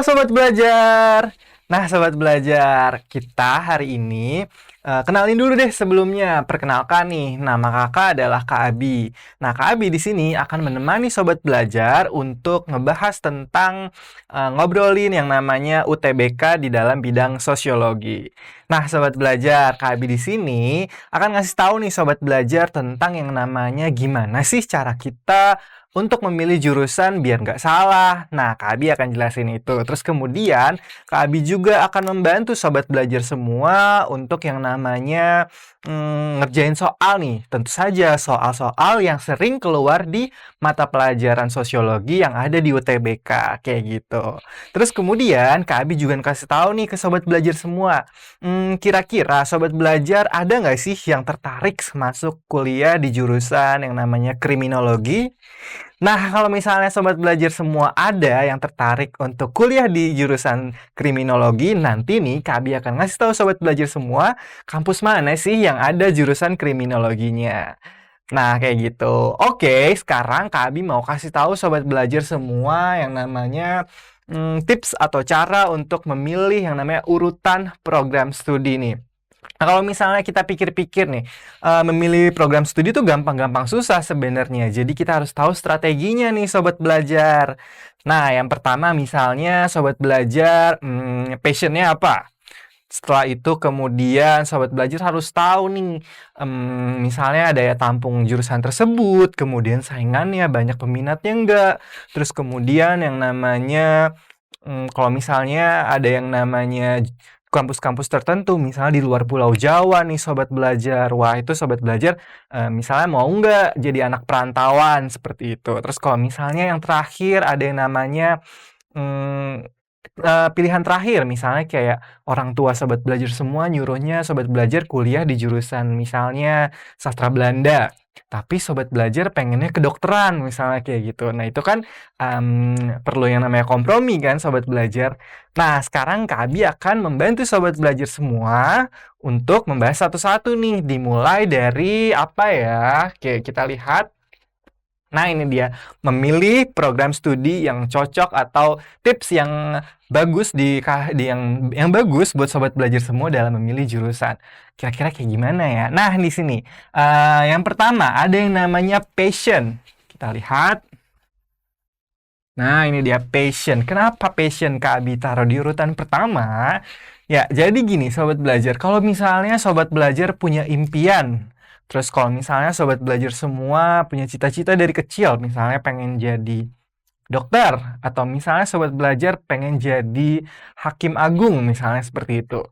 Sobat Belajar. Nah, Sobat Belajar, kita hari ini kenalin dulu deh sebelumnya. Perkenalkan nih, nama kakak adalah Kak Abi. Nah, Kak Abi di sini akan menemani Sobat Belajar untuk ngebahas tentang ngobrolin yang namanya UTBK di dalam bidang sosiologi. Nah, Sobat Belajar, Kak Abi di sini akan ngasih tahu nih Sobat Belajar tentang yang namanya gimana sih cara kita untuk memilih jurusan biar nggak salah. Nah, Kak Abi akan jelasin itu. Terus kemudian, Kak Abi juga akan membantu Sobat Belajar semua untuk yang namanya ngerjain soal nih. Tentu saja soal-soal yang sering keluar di mata pelajaran sosiologi yang ada di UTBK. Kayak gitu. Terus kemudian, Kak Abi juga kasih tahu nih ke Sobat Belajar semua. Kira-kira Sobat Belajar ada nggak sih yang tertarik masuk kuliah di jurusan yang namanya kriminologi? Nah, kalau misalnya Sobat Belajar semua ada yang tertarik untuk kuliah di jurusan kriminologi, nanti nih Kak akan ngasih tahu Sobat Belajar semua kampus mana sih yang ada jurusan kriminologinya. Nah, kayak gitu. Oke, sekarang Kak mau kasih tahu Sobat Belajar semua yang namanya tips atau cara untuk memilih yang namanya urutan program studi nih. Nah, kalau misalnya kita pikir-pikir nih, memilih program studi itu gampang-gampang susah sebenarnya. Jadi kita harus tahu strateginya nih Sobat Belajar. Nah, yang pertama misalnya Sobat Belajar, passion-nya apa? Setelah itu kemudian Sobat Belajar harus tahu nih, misalnya daya tampung jurusan tersebut, kemudian saingannya banyak peminatnya enggak. Terus kemudian yang namanya kalau misalnya ada yang namanya kampus-kampus tertentu, misalnya di luar Pulau Jawa nih Sobat Belajar. Wah, itu Sobat Belajar misalnya mau nggak jadi anak perantauan seperti itu. Terus kalau misalnya yang terakhir ada yang namanya mmm, pilihan terakhir, misalnya kayak orang tua Sobat Belajar semua nyuruhnya Sobat Belajar kuliah di jurusan misalnya sastra Belanda, tapi Sobat Belajar pengennya kedokteran, misalnya kayak gitu. Nah, itu kan perlu yang namanya kompromi kan Sobat Belajar. Nah, sekarang Kak Abi akan membantu Sobat Belajar semua untuk membahas satu-satu nih, dimulai dari apa ya? Oke, kita lihat. Nah, ini dia, memilih program studi yang cocok atau tips yang bagus yang bagus buat Sobat Belajar semua dalam memilih jurusan. Kira-kira kayak gimana ya? Nah, di sini, yang pertama ada yang namanya passion. Kita lihat. Nah, ini dia passion. Kenapa passion Kak Abi taruh di urutan pertama? Ya, jadi gini Sobat Belajar, kalau misalnya Sobat Belajar punya impian, terus kalau misalnya Sobat Belajar semua punya cita-cita dari kecil, misalnya pengen jadi dokter, atau misalnya Sobat Belajar pengen jadi hakim agung, misalnya seperti itu.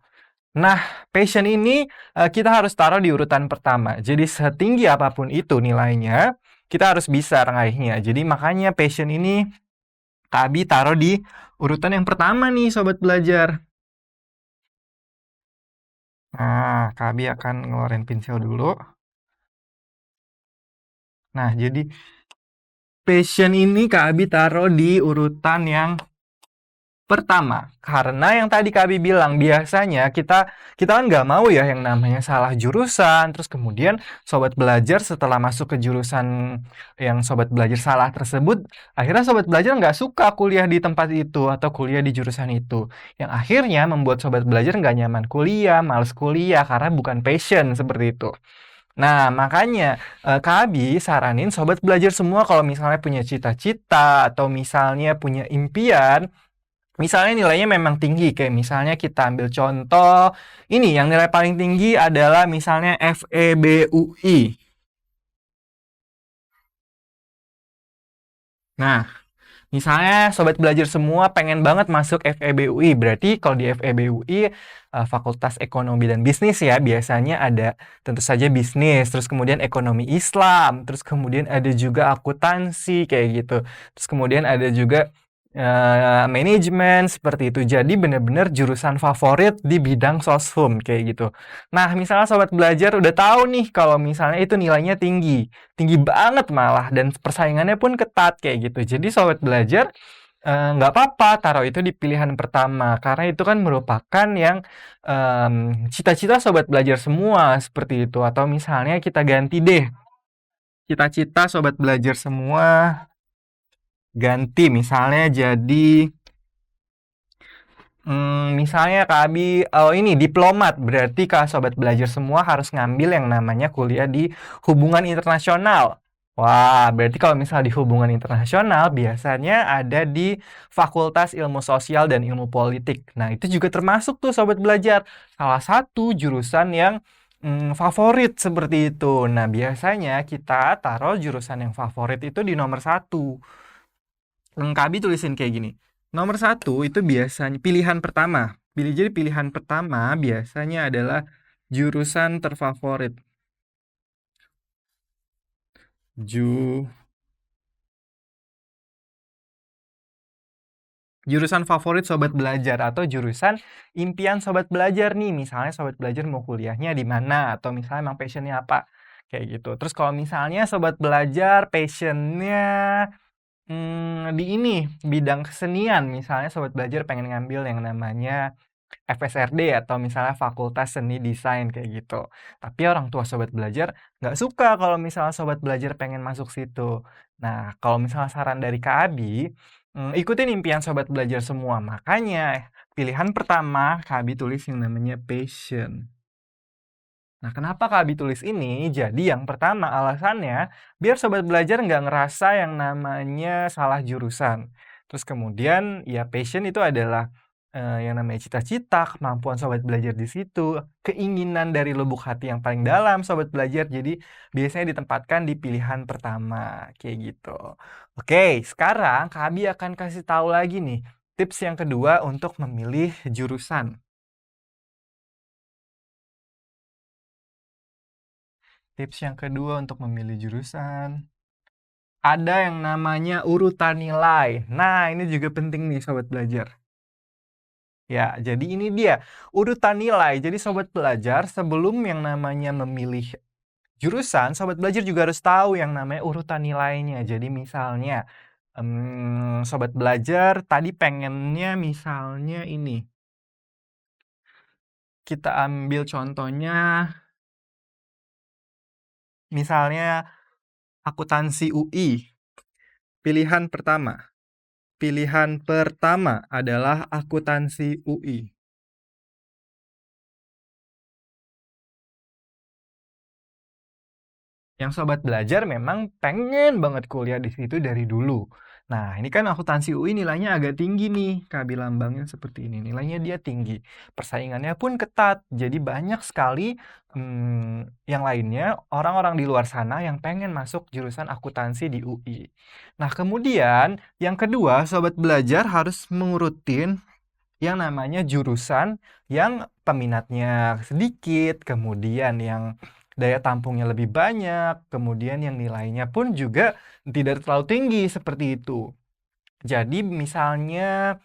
Nah, passion ini kita harus taruh di urutan pertama. Jadi setinggi apapun itu nilainya, kita harus bisa raihnya. Jadi makanya passion ini Kak Abi taruh di urutan yang pertama nih Sobat Belajar. Nah, Kak Abi akan ngeluarin pensil dulu. Nah, jadi passion ini Kak Abi taruh di urutan yang pertama, karena yang tadi Kak Abi bilang, biasanya kita kita kan nggak mau ya yang namanya salah jurusan, terus kemudian Sobat Belajar setelah masuk ke jurusan yang Sobat Belajar salah tersebut, akhirnya Sobat Belajar nggak suka kuliah di tempat itu atau kuliah di jurusan itu. Yang akhirnya membuat Sobat Belajar nggak nyaman kuliah, males kuliah, karena bukan passion seperti itu. Nah, makanya Kak Abi saranin Sobat Belajar semua kalau misalnya punya cita-cita atau misalnya punya impian, misalnya nilainya memang tinggi, kayak misalnya kita ambil contoh, ini yang nilai paling tinggi adalah misalnya FEBUI. Nah, misalnya Sobat Belajar semua pengen banget masuk FEBUI, berarti kalau di FEBUI Fakultas Ekonomi dan Bisnis ya, biasanya ada tentu saja bisnis, terus kemudian ekonomi Islam, terus kemudian ada juga akuntansi kayak gitu. Terus kemudian ada juga manajemen seperti itu. Jadi benar-benar jurusan favorit di bidang soshum kayak gitu. Nah, misalnya Sobat Belajar udah tahu nih kalau misalnya itu nilainya tinggi, tinggi banget malah dan persaingannya pun ketat kayak gitu. Jadi Sobat Belajar nggak apa-apa taruh itu di pilihan pertama, karena itu kan merupakan yang cita-cita Sobat Belajar semua seperti itu. Atau misalnya kita ganti deh, cita-cita Sobat Belajar semua ganti misalnya jadi Misalnya Kak Abi, ini diplomat, berarti Kak Sobat Belajar semua harus ngambil yang namanya kuliah di hubungan internasional. Wah, berarti kalau misalnya di hubungan internasional, biasanya ada di Fakultas Ilmu Sosial dan Ilmu Politik. Nah, itu juga termasuk tuh Sobat Belajar. Salah satu jurusan yang favorit seperti itu. Nah, biasanya kita taruh jurusan yang favorit itu di nomor satu. Kak Abi tulisin kayak gini. Nomor satu itu biasanya pilihan pertama. Jadi pilihan pertama biasanya adalah jurusan terfavorit. Ju Jurusan favorit Sobat Belajar atau jurusan impian Sobat Belajar nih. Misalnya Sobat Belajar mau kuliahnya di mana atau misalnya emang passionnya apa. Kayak gitu. Terus kalau misalnya Sobat Belajar passionnya di ini, bidang kesenian. Misalnya Sobat Belajar pengen ngambil yang namanya FSRD atau misalnya Fakultas Seni Desain kayak gitu. Tapi orang tua Sobat Belajar nggak suka kalau misalnya Sobat Belajar pengen masuk situ. Nah, kalau misalnya saran dari Kak Abi, ikutin impian Sobat Belajar semua. Makanya pilihan pertama Kak Abi tulis yang namanya passion. Nah, kenapa Kak Abi tulis ini? Jadi yang pertama alasannya, biar Sobat Belajar nggak ngerasa yang namanya salah jurusan. Terus kemudian, ya passion itu adalah yang namanya cita-cita, kemampuan Sobat Belajar di situ, keinginan dari lubuk hati yang paling dalam Sobat Belajar, jadi biasanya ditempatkan di pilihan pertama, kayak gitu. Oke, sekarang Kak Abi akan kasih tahu lagi nih, tips yang kedua untuk memilih jurusan. Tips yang kedua untuk memilih jurusan. Ada yang namanya urutan nilai. Nah, ini juga penting nih Sobat Belajar. Ya, jadi ini dia urutan nilai. Jadi Sobat Belajar sebelum yang namanya memilih jurusan, Sobat Belajar juga harus tahu yang namanya urutan nilainya. Jadi misalnya, Sobat Belajar tadi pengennya misalnya ini. Kita ambil contohnya, misalnya akuntansi UI. Pilihan pertama. Pilihan pertama adalah akuntansi UI. Yang Sobat Belajar memang pengen banget kuliah di situ dari dulu. Nah, ini kan akuntansi UI nilainya agak tinggi nih. Kak lambangnya seperti ini. Nilainya dia tinggi. Persaingannya pun ketat. Jadi banyak sekali yang lainnya, orang-orang di luar sana yang pengen masuk jurusan akuntansi di UI. Nah, kemudian yang kedua, Sobat Belajar harus mengurutin yang namanya jurusan yang peminatnya sedikit, kemudian yang daya tampungnya lebih banyak, kemudian yang nilainya pun juga tidak terlalu tinggi seperti itu. Jadi misalnya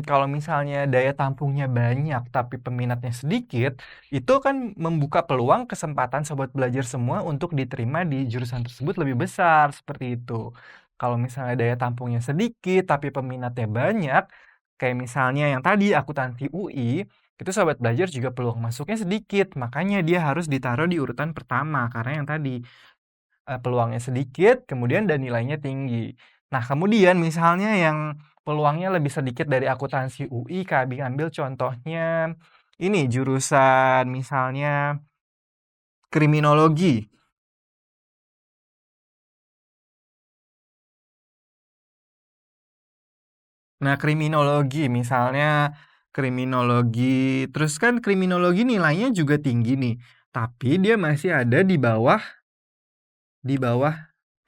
kalau misalnya daya tampungnya banyak tapi peminatnya sedikit, itu kan membuka peluang kesempatan Sobat Belajar semua untuk diterima di jurusan tersebut lebih besar, seperti itu. Kalau misalnya daya tampungnya sedikit tapi peminatnya banyak, kayak misalnya yang tadi akuntansi UI, itu Sobat Belajar juga peluang masuknya sedikit, makanya dia harus ditaruh di urutan pertama, karena yang tadi peluangnya sedikit, kemudian dan nilainya tinggi. Nah, kemudian misalnya yang peluangnya lebih sedikit dari akuntansi UI, Kak Abi ambil contohnya ini jurusan misalnya kriminologi. Nah, kriminologi misalnya kriminologi, terus kan kriminologi nilainya juga tinggi nih, tapi dia masih ada di bawah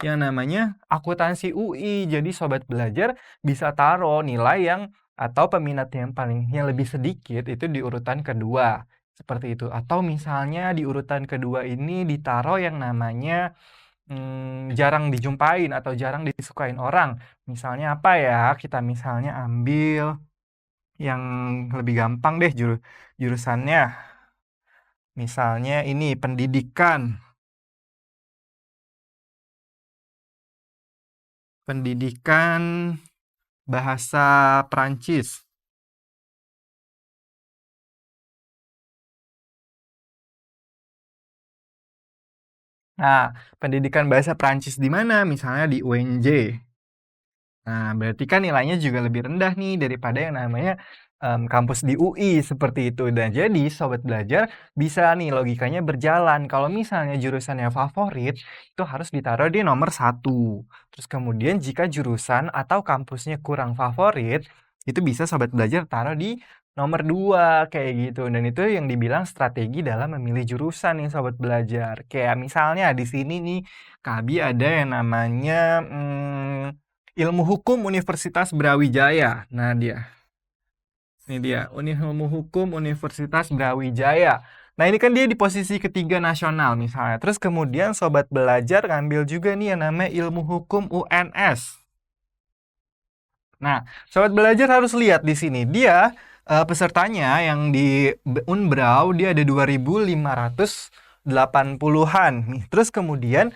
yang namanya akuntansi UI. Jadi Sobat Belajar bisa taruh nilai yang atau peminat yang lebih sedikit itu di urutan kedua. Seperti itu. Atau misalnya di urutan kedua ini ditaruh yang namanya jarang dijumpain atau jarang disukain orang. Misalnya apa ya? Kita misalnya ambil yang lebih gampang deh jurusannya. Misalnya ini pendidikan. Pendidikan bahasa Perancis. Nah, pendidikan bahasa Perancis di mana? Misalnya di UNJ. Nah, berarti kan nilainya juga lebih rendah nih daripada yang namanya kampus di UI seperti itu. Dan jadi sobat belajar bisa nih logikanya berjalan. Kalau misalnya jurusannya favorit, itu harus ditaruh di nomor 1. Terus kemudian jika jurusan atau kampusnya kurang favorit, itu bisa sobat belajar taruh di nomor 2 kayak gitu. Dan itu yang dibilang strategi dalam memilih jurusan nih sobat belajar. Kayak misalnya di sini nih Kabi ada yang namanya Ilmu Hukum Universitas Brawijaya. Nah, ini dia, Ilmu Hukum Universitas Brawijaya. Nah, ini kan dia di posisi ketiga nasional misalnya. Terus kemudian sobat belajar ngambil juga nih yang namanya Ilmu Hukum UNS. Nah, sobat belajar harus lihat di sini. Dia pesertanya yang di Unbrau dia ada 2.580-an nih. Terus kemudian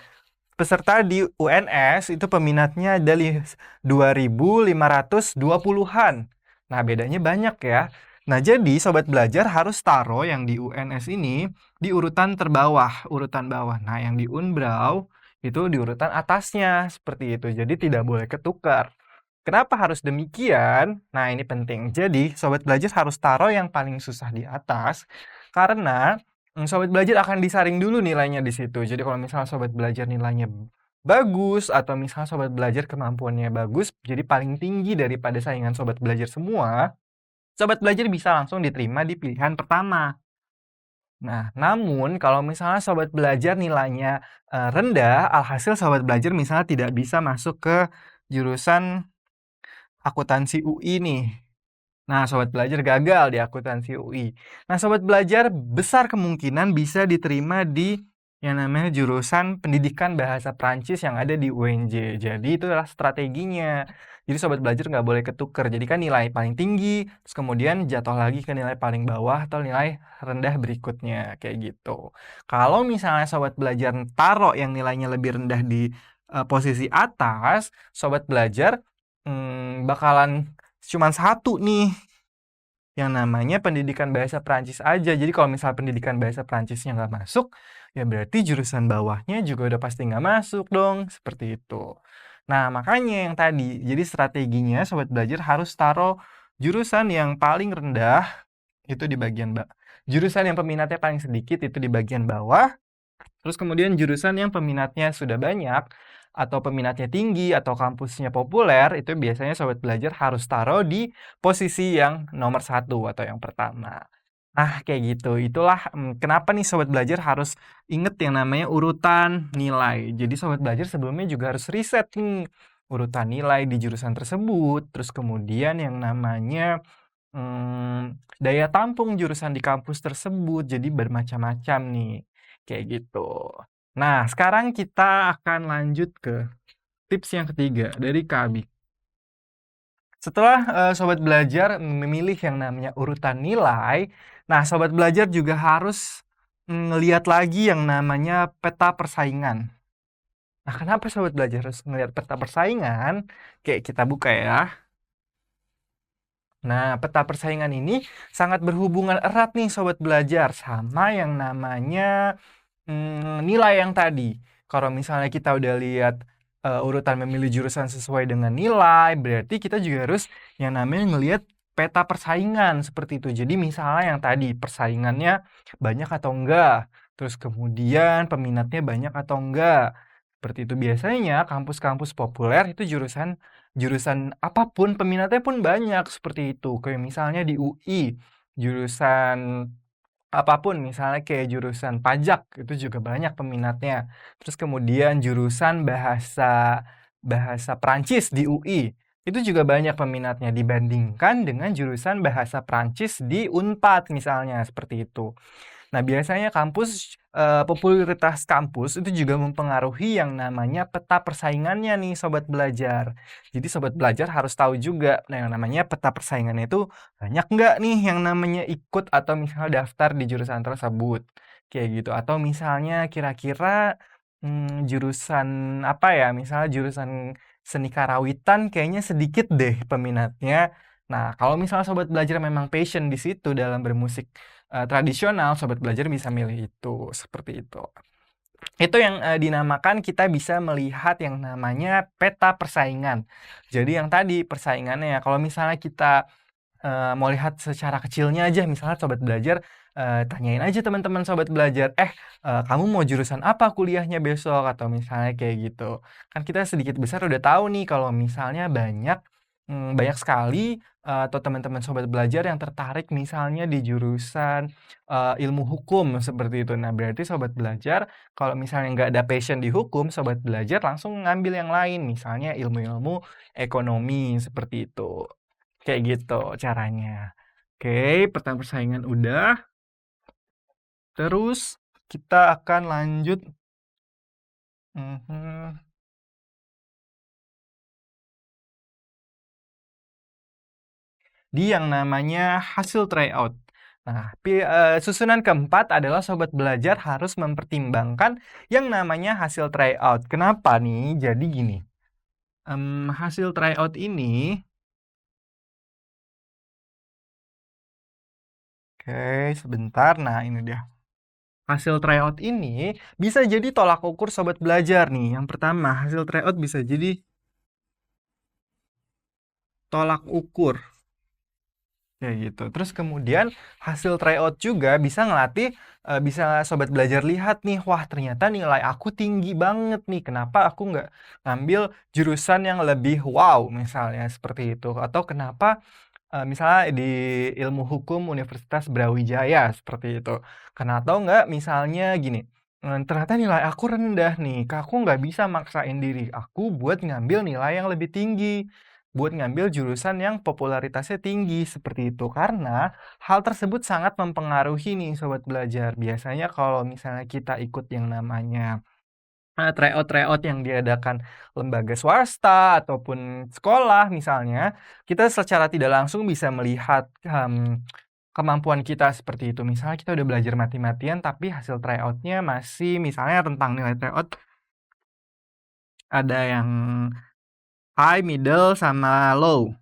peserta di UNS itu peminatnya dari 2.520-an. Nah, bedanya banyak ya. Nah, jadi sobat belajar harus taruh yang di UNS ini di urutan terbawah, urutan bawah. Nah, yang di Unbrau itu di urutan atasnya, seperti itu. Jadi tidak boleh ketukar. Kenapa harus demikian? Nah, ini penting. Jadi, sobat belajar harus taruh yang paling susah di atas, karena sobat belajar akan disaring dulu nilainya di situ. Jadi, kalau misalnya sobat belajar nilainya bagus, atau misalnya sobat belajar kemampuannya bagus, jadi paling tinggi daripada saingan sobat belajar semua, sobat belajar bisa langsung diterima di pilihan pertama. Nah, namun kalau misalnya sobat belajar nilainya rendah, alhasil sobat belajar misalnya tidak bisa masuk ke jurusan akuntansi UI nih. Nah, sobat belajar gagal di akuntansi UI. Nah, sobat belajar besar kemungkinan bisa diterima di yang namanya jurusan pendidikan bahasa Prancis yang ada di UNJ. Jadi itu adalah strateginya. Jadi sobat belajar nggak boleh ketuker. Jadi kan nilai paling tinggi, terus kemudian jatuh lagi ke nilai paling bawah atau nilai rendah berikutnya. Kayak gitu. Kalau misalnya sobat belajar taruh yang nilainya lebih rendah di posisi atas, sobat belajar bakalan cuman satu nih yang namanya pendidikan bahasa Prancis aja. Jadi kalau misal pendidikan bahasa Prancisnya nggak masuk, ya berarti jurusan bawahnya juga udah pasti nggak masuk dong, seperti itu. Nah, makanya yang tadi, jadi strateginya sobat belajar harus taruh jurusan yang paling rendah itu di bagian jurusan yang peminatnya paling sedikit itu di bagian bawah. Terus kemudian jurusan yang peminatnya sudah banyak atau peminatnya tinggi atau kampusnya populer itu biasanya sobat belajar harus taruh di posisi yang nomor 1 atau yang pertama. Nah, kayak gitu. Itulah kenapa nih sobat belajar harus inget yang namanya urutan nilai. Jadi sobat belajar sebelumnya juga harus riset nih urutan nilai di jurusan tersebut. Terus kemudian yang namanya daya tampung jurusan di kampus tersebut. Jadi bermacam-macam nih. Kayak gitu. Nah, sekarang kita akan lanjut ke tips yang ketiga dari Kak. Setelah sobat belajar memilih yang namanya urutan nilai, nah sobat belajar juga harus ngelihat lagi yang namanya peta persaingan. Nah, kenapa sobat belajar harus ngelihat peta persaingan? Kayak kita buka ya. Nah, peta persaingan ini sangat berhubungan erat nih sobat belajar sama yang namanya nilai yang tadi. Kalau misalnya kita udah lihat urutan memilih jurusan sesuai dengan nilai, berarti kita juga harus yang namanya ngelihat peta persaingan seperti itu. Jadi misalnya yang tadi persaingannya banyak atau enggak, terus kemudian peminatnya banyak atau enggak. Seperti itu biasanya kampus-kampus populer itu jurusan apapun peminatnya pun banyak seperti itu. Kayak misalnya di UI jurusan apapun misalnya kayak jurusan pajak itu juga banyak peminatnya. Terus kemudian jurusan bahasa bahasa Prancis di UI itu juga banyak peminatnya dibandingkan dengan jurusan bahasa Prancis di Unpad misalnya seperti itu. Nah, biasanya popularitas kampus itu juga mempengaruhi yang namanya peta persaingannya nih sobat belajar. Jadi sobat belajar harus tahu juga, nah yang namanya peta persaingannya itu banyak nggak nih yang namanya ikut atau misalnya daftar di jurusan tersebut. Kayak gitu. Atau misalnya kira-kira jurusan apa ya, misalnya jurusan seni karawitan kayaknya sedikit deh peminatnya. Nah, kalau misalnya sobat belajar memang passion di situ dalam bermusik tradisional, sobat belajar bisa milih itu, seperti itu. Itu yang dinamakan kita bisa melihat yang namanya peta persaingan. Jadi yang tadi persaingannya, kalau misalnya kita mau lihat secara kecilnya aja, misalnya sobat belajar, tanyain aja teman-teman sobat belajar, kamu mau jurusan apa kuliahnya besok?" Atau misalnya kayak gitu. Kan kita sedikit besar udah tahu nih kalau misalnya banyak sekali, atau teman-teman sobat belajar yang tertarik misalnya di jurusan, ilmu hukum seperti itu. Nah, berarti sobat belajar kalau misalnya nggak ada passion di hukum, sobat belajar langsung ngambil yang lain, misalnya ilmu-ilmu ekonomi, seperti itu. Kayak gitu caranya. Oke, persaingan udah, terus kita akan lanjut mhm, di yang namanya hasil tryout. Nah, susunan keempat adalah sobat belajar harus mempertimbangkan yang namanya hasil tryout. Kenapa nih? Jadi gini, hasil tryout ini oke, sebentar. Nah, ini dia. Hasil tryout ini bisa jadi tolak ukur sobat belajar nih. Yang pertama, hasil tryout bisa jadi tolak ukur. Kayak gitu. Terus kemudian hasil tryout juga bisa ngelatih, bisa sobat belajar lihat nih, wah ternyata nilai aku tinggi banget nih, kenapa aku nggak ngambil jurusan yang lebih wow, misalnya seperti itu. Atau kenapa misalnya di ilmu hukum Universitas Brawijaya seperti itu. Karena atau enggak misalnya gini, ternyata nilai aku rendah nih, aku nggak bisa maksain diri aku buat ngambil nilai yang lebih tinggi, buat ngambil jurusan yang popularitasnya tinggi, seperti itu. Karena hal tersebut sangat mempengaruhi nih sobat belajar. Biasanya kalau misalnya kita ikut yang namanya tryout-tryout yang diadakan lembaga swasta ataupun sekolah misalnya, kita secara tidak langsung bisa melihat, kemampuan kita seperti itu. Misalnya kita udah belajar mati-matian tapi hasil tryout-nya masih misalnya tentang nilai tryout ada yang high, middle, sama low.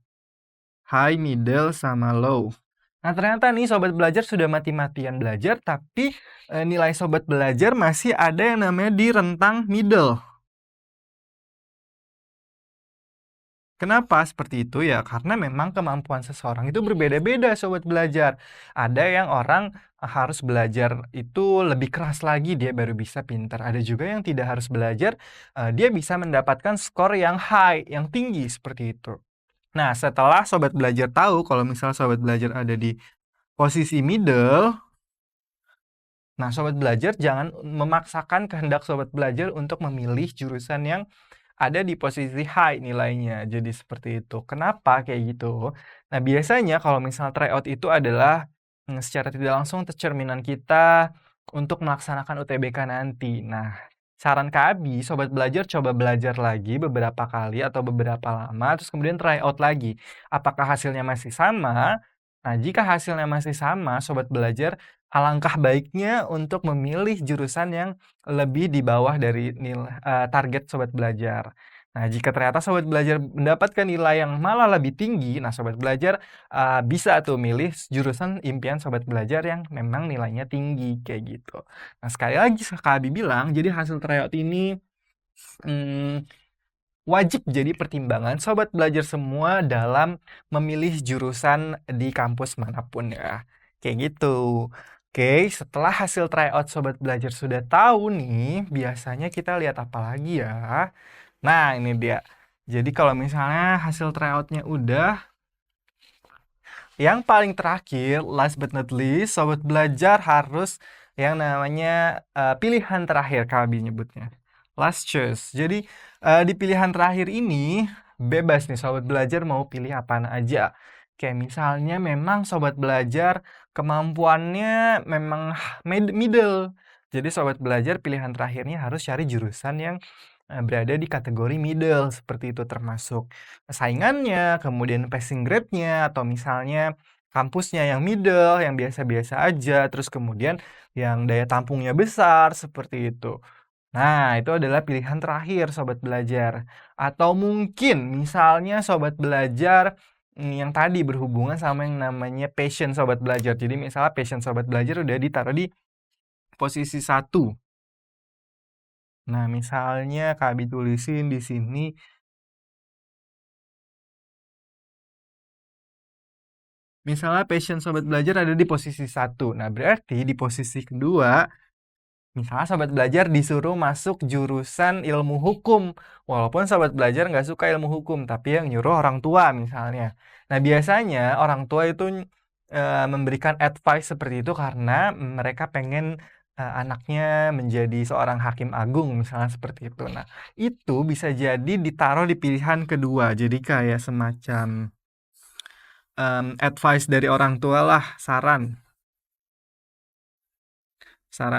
High, middle, sama low. Nah, ternyata nih sobat belajar sudah mati-matian belajar tapi, nilai sobat belajar masih ada yang namanya di rentang middle. Kenapa seperti itu? Ya karena memang kemampuan seseorang itu berbeda-beda sobat belajar. Ada yang orang harus belajar itu lebih keras lagi dia baru bisa pintar. Ada juga yang tidak harus belajar, dia bisa mendapatkan skor yang high, yang tinggi seperti itu. Nah, setelah sobat belajar tahu kalau misal sobat belajar ada di posisi middle, nah sobat belajar jangan memaksakan kehendak sobat belajar untuk memilih jurusan yang ada di posisi high nilainya, jadi seperti itu. Kenapa kayak gitu? Nah, biasanya kalau misal tryout itu adalah, secara tidak langsung cerminan kita untuk melaksanakan UTBK nanti. Nah, saran Kak Abi, sobat belajar coba belajar lagi beberapa kali atau beberapa lama, terus kemudian tryout lagi. Apakah hasilnya masih sama? Nah, jika hasilnya masih sama, sobat belajar alangkah baiknya untuk memilih jurusan yang lebih di bawah dari target sobat belajar. Nah, jika ternyata sobat belajar mendapatkan nilai yang malah lebih tinggi, nah sobat belajar, bisa tuh milih jurusan impian sobat belajar yang memang nilainya tinggi, kayak gitu. Nah, sekali lagi Kak Abi bilang, jadi hasil tryout ini, mmm, wajib jadi pertimbangan sobat belajar semua dalam memilih jurusan di kampus manapun ya, kayak gitu. Oke, setelah hasil tryout sobat belajar sudah tahu nih, biasanya kita lihat apa lagi ya? Nah, ini dia. Jadi kalau misalnya hasil tryout-nya udah, yang paling terakhir, last but not least, sobat belajar harus yang namanya pilihan terakhir kami nyebutnya. Last choice. Jadi di pilihan terakhir ini bebas nih sobat belajar mau pilih apaan aja. Kayak misalnya memang sobat belajar kemampuannya memang middle. Jadi sobat belajar pilihan terakhirnya harus cari jurusan yang berada di kategori middle seperti itu termasuk saingannya, kemudian passing grade-nya, atau misalnya kampusnya yang middle, yang biasa-biasa aja, terus kemudian yang daya tampungnya besar, seperti itu. Nah, itu adalah pilihan terakhir sobat belajar. Atau mungkin misalnya sobat belajar, yang tadi berhubungan sama yang namanya passion sobat belajar. Jadi misalnya passion sobat belajar udah ditaruh di posisi satu. Nah, misalnya Kak tulisin di sini Misalnya passion sobat belajar ada di posisi 1. Nah, berarti di posisi kedua, misalnya sobat belajar disuruh masuk jurusan ilmu hukum. Walaupun sobat belajar nggak suka ilmu hukum, tapi yang nyuruh orang tua misalnya. Nah, biasanya orang tua itu memberikan advice seperti itu karena mereka pengen anaknya menjadi seorang hakim agung, misalnya seperti itu. Nah, itu bisa jadi ditaruh di pilihan kedua. Jadi kayak semacam advice dari orang tua lah, saran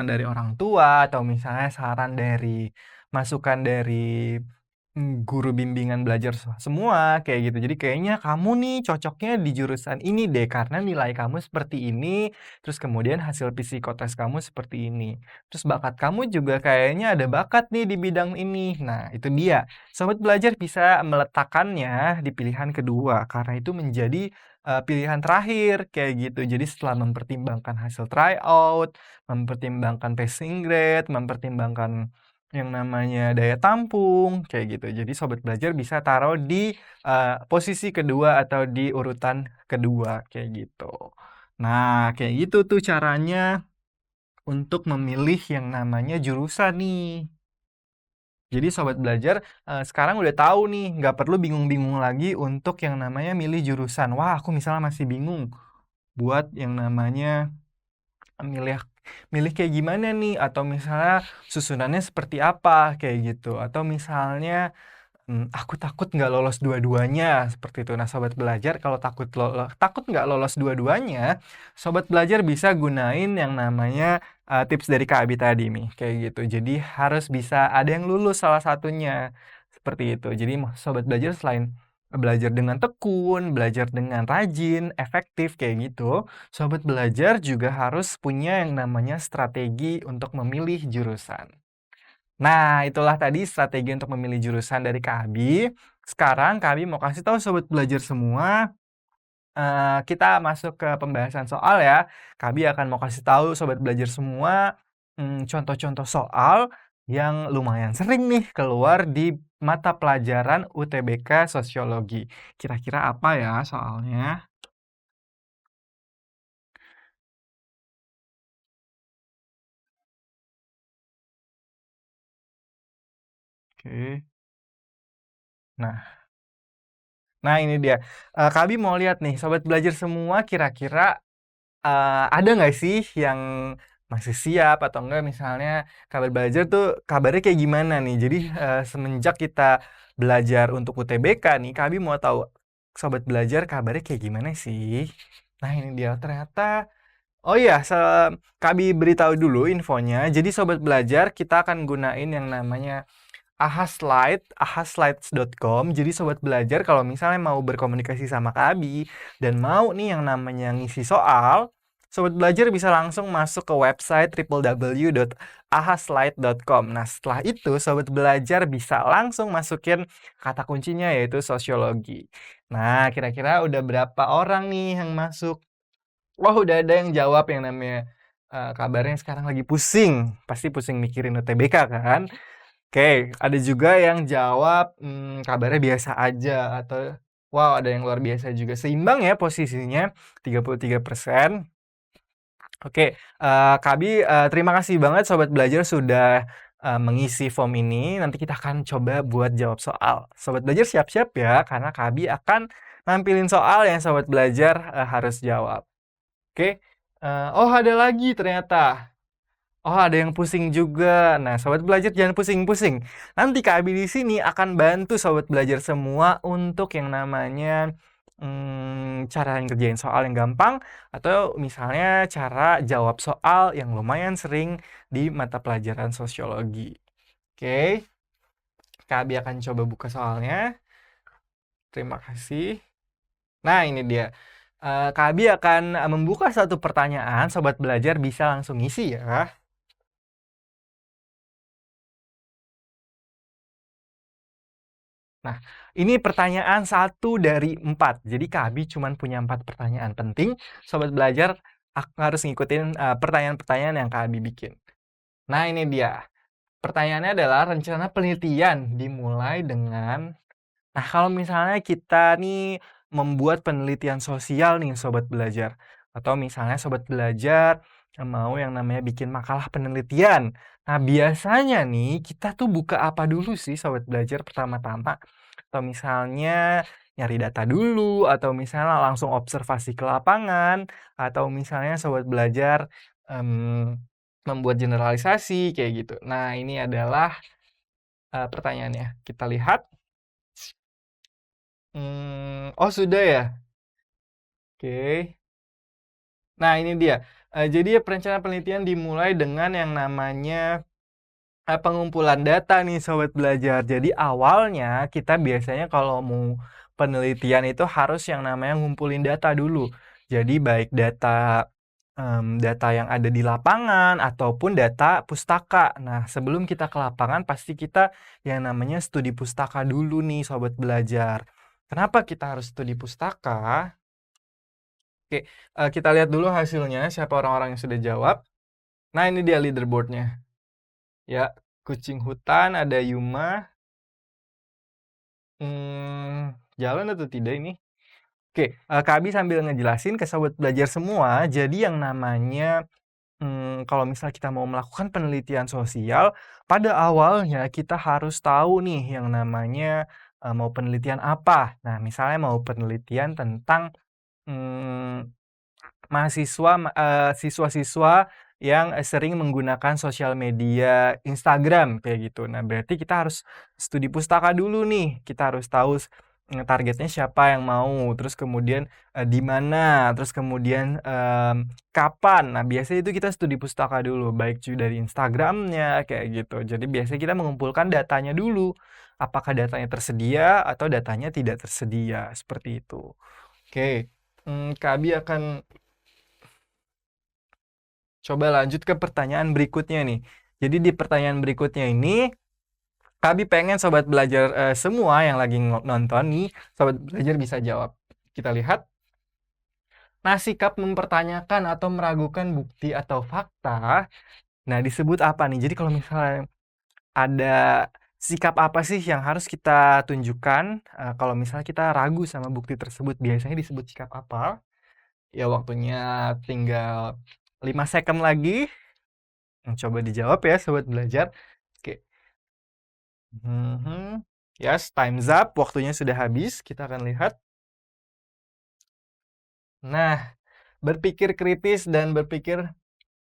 dari orang tua atau misalnya saran dari masukan dari guru bimbingan belajar semua kayak gitu. Jadi kayaknya kamu nih cocoknya di jurusan ini deh karena nilai kamu seperti ini, terus kemudian hasil psikotes kamu seperti ini. Terus bakat kamu juga kayaknya ada bakat nih di bidang ini. Nah, itu dia. Sobat belajar bisa meletakkannya di pilihan kedua karena itu menjadi pilihan terakhir kayak gitu. Jadi setelah mempertimbangkan hasil tryout, mempertimbangkan passing grade, mempertimbangkan yang namanya daya tampung, kayak gitu. Jadi sobat belajar bisa taruh di posisi kedua atau di urutan kedua, kayak gitu. Nah, kayak gitu tuh caranya untuk memilih yang namanya jurusan nih. Jadi sobat belajar sekarang udah tahu nih, nggak perlu bingung-bingung lagi untuk yang namanya milih jurusan. Wah, aku misalnya masih bingung buat yang namanya milih milih kayak gimana nih, atau misalnya susunannya seperti apa, kayak gitu. Atau misalnya, aku takut nggak lolos dua-duanya, seperti itu. Nah, sobat belajar kalau takut nggak lolos dua-duanya, sobat belajar bisa gunain yang namanya, tips dari Kak Abi tadi nih, kayak gitu. Jadi harus bisa ada yang lulus salah satunya, seperti itu. Jadi sobat belajar selain belajar dengan tekun, belajar dengan rajin, efektif, kayak gitu, sobat belajar juga harus punya yang namanya strategi untuk memilih jurusan. Nah, itulah tadi strategi untuk memilih jurusan dari Kak Abi. Sekarang Kak Abi mau kasih tahu sobat belajar semua, kita masuk ke pembahasan soal ya. Kak Abi akan mau kasih tahu sobat belajar semua, contoh-contoh soal yang lumayan sering nih keluar di mata pelajaran UTBK Sosiologi. Kira-kira apa ya soalnya? Oke. Nah nah ini dia, Kak Abi mau lihat nih sobat belajar semua kira-kira ada nggak sih yang masih siap atau enggak misalnya kabar belajar tuh kabarnya kayak gimana nih? Jadi, semenjak kita belajar untuk UTBK nih, kami mau tahu sobat belajar kabarnya kayak gimana sih? Nah ini dia, ternyata oh iya, kami beritahu dulu infonya. Jadi sobat belajar kita akan gunain yang namanya ahaslides.com. Jadi sobat belajar kalau misalnya mau berkomunikasi sama Kak dan mau nih yang namanya ngisi soal, sobat belajar bisa langsung masuk ke website www.ahaslide.com. Nah, setelah itu sobat belajar bisa langsung masukin kata kuncinya yaitu sosiologi. Nah, kira-kira udah berapa orang nih yang masuk? Wah, udah ada yang jawab yang namanya kabarnya sekarang lagi pusing. Pasti pusing mikirin UTBK kan? Oke, ada juga yang jawab, kabarnya biasa aja atau wow, ada yang luar biasa juga. Seimbang ya posisinya, 33%. Oke, Kabi, terima kasih banget Sobat Belajar sudah, mengisi form ini. Nanti kita akan coba buat jawab soal. Sobat Belajar siap-siap ya, karena Kabi akan nampilin soal yang Sobat Belajar, harus jawab. Oke, oh ada lagi ternyata. Oh, ada yang pusing juga. Nah, sobat belajar jangan pusing-pusing. Nanti Kak Abi di sini akan bantu sobat belajar semua untuk yang namanya cara ngerjain soal yang gampang atau misalnya cara jawab soal yang lumayan sering di mata pelajaran sosiologi. Oke, Kak Abi akan coba buka soalnya. Terima kasih. Nah, ini dia. Kak Abi akan membuka satu pertanyaan, sobat belajar bisa langsung ngisi ya. Nah, ini pertanyaan 1 dari 4. Jadi Kabi cuma punya 4 pertanyaan penting. Sobat belajar harus ngikutin pertanyaan-pertanyaan yang Kabi bikin. Nah, ini dia. Pertanyaannya adalah rencana penelitian dimulai dengan. Nah, kalau misalnya kita nih membuat penelitian sosial nih Sobat Belajar. Atau misalnya Sobat Belajar mau yang namanya bikin makalah penelitian. Nah, biasanya nih kita tuh buka apa dulu sih Sobat Belajar pertama-tama? Atau misalnya nyari data dulu, atau misalnya langsung observasi ke lapangan, atau misalnya Sobat Belajar membuat generalisasi kayak gitu. Nah, ini adalah pertanyaannya. Kita lihat. Oh sudah ya? Oke. Nah, ini dia. Jadi perencanaan penelitian dimulai dengan yang namanya pengumpulan data nih Sobat Belajar. Jadi awalnya kita biasanya kalau mau penelitian itu harus yang namanya ngumpulin data dulu. Jadi baik data yang ada di lapangan ataupun data pustaka. Nah, sebelum kita ke lapangan pasti kita yang namanya studi pustaka dulu nih Sobat Belajar. Kenapa kita harus studi pustaka? Oke, kita lihat dulu hasilnya, siapa orang-orang yang sudah jawab. Nah, ini dia leaderboardnya. Ya, kucing hutan, ada Yuma. Jalan atau tidak ini? Oke, Kak Abi sambil ngejelasin ke Sobat Belajar semua, jadi yang namanya kalau misal kita mau melakukan penelitian sosial, pada awalnya kita harus tahu nih yang namanya, mau penelitian apa. Nah, misalnya mau penelitian tentang, mmm siswa-siswa yang sering menggunakan sosial media Instagram kayak gitu. Nah, berarti kita harus studi pustaka dulu nih. Kita harus tahu targetnya siapa yang mau, terus kemudian, di mana, terus kemudian, kapan. Nah, biasanya itu kita studi pustaka dulu, baik dari Instagramnya kayak gitu. Jadi biasanya kita mengumpulkan datanya dulu, apakah datanya tersedia atau datanya tidak tersedia, seperti itu. Oke, Kak Abi akan coba lanjut ke pertanyaan berikutnya nih. Jadi di pertanyaan berikutnya ini, Kabi pengen Sobat Belajar semua yang lagi nonton nih, Sobat Belajar bisa jawab. Kita lihat. Nah, sikap mempertanyakan atau meragukan bukti atau fakta, nah disebut apa nih? Jadi kalau misalnya ada sikap apa sih yang harus kita tunjukkan kalau misalnya kita ragu sama bukti tersebut, biasanya disebut sikap apa? Ya waktunya tinggal 5 second lagi. Coba dijawab ya Sobat Belajar. Oke. Yes, time's up. Waktunya sudah habis. Kita akan lihat. Nah, berpikir kritis dan berpikir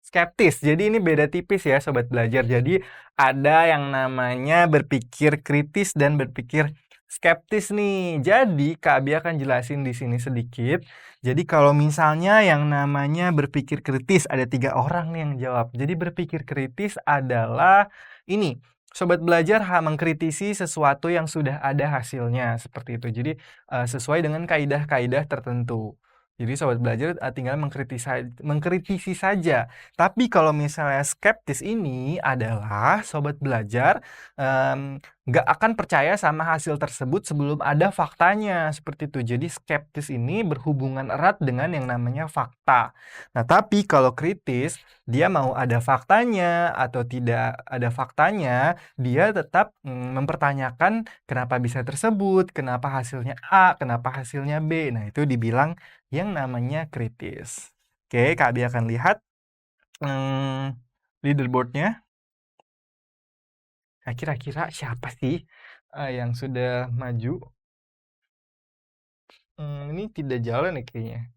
skeptis. Jadi ini beda tipis ya Sobat Belajar. Jadi ada yang namanya berpikir kritis dan berpikir skeptis nih. Jadi Kak Abi akan jelasin di sini sedikit. Jadi kalau misalnya yang namanya berpikir kritis, ada 3 orang nih yang jawab. Jadi berpikir kritis adalah ini, Sobat Belajar mengkritisi sesuatu yang sudah ada hasilnya, seperti itu. Jadi sesuai dengan kaidah-kaidah tertentu. Jadi Sobat Belajar tinggal mengkritisi saja. Tapi kalau misalnya skeptis ini adalah Sobat Belajar nggak akan percaya sama hasil tersebut sebelum ada faktanya, seperti itu. Jadi skeptis ini berhubungan erat dengan yang namanya fakta. Nah, tapi kalau kritis, dia mau ada faktanya atau tidak ada faktanya, dia tetap mempertanyakan kenapa bisa tersebut, kenapa hasilnya A, kenapa hasilnya B. Nah, itu dibilang yang namanya kritis. Oke, Kak Abi akan lihat leaderboardnya. Nah, kira-kira siapa sih yang sudah maju? Ini tidak jalan ya kayaknya.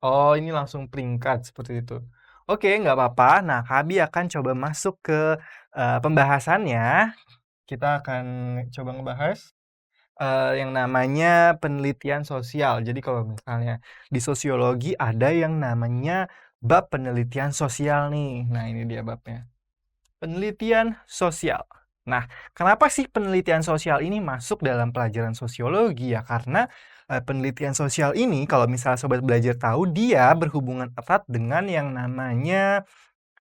Oh, ini langsung peringkat seperti itu. Oke, nggak apa-apa. Nah, Kak Abi akan coba masuk ke pembahasannya. Kita akan coba ngebahas yang namanya penelitian sosial. Jadi kalau misalnya di sosiologi ada yang namanya bab penelitian sosial nih. Nah, ini dia babnya. Penelitian sosial. Nah, kenapa sih penelitian sosial ini masuk dalam pelajaran sosiologi ya? Karena penelitian sosial ini kalau misalnya Sobat Belajar tahu, dia berhubungan erat dengan yang namanya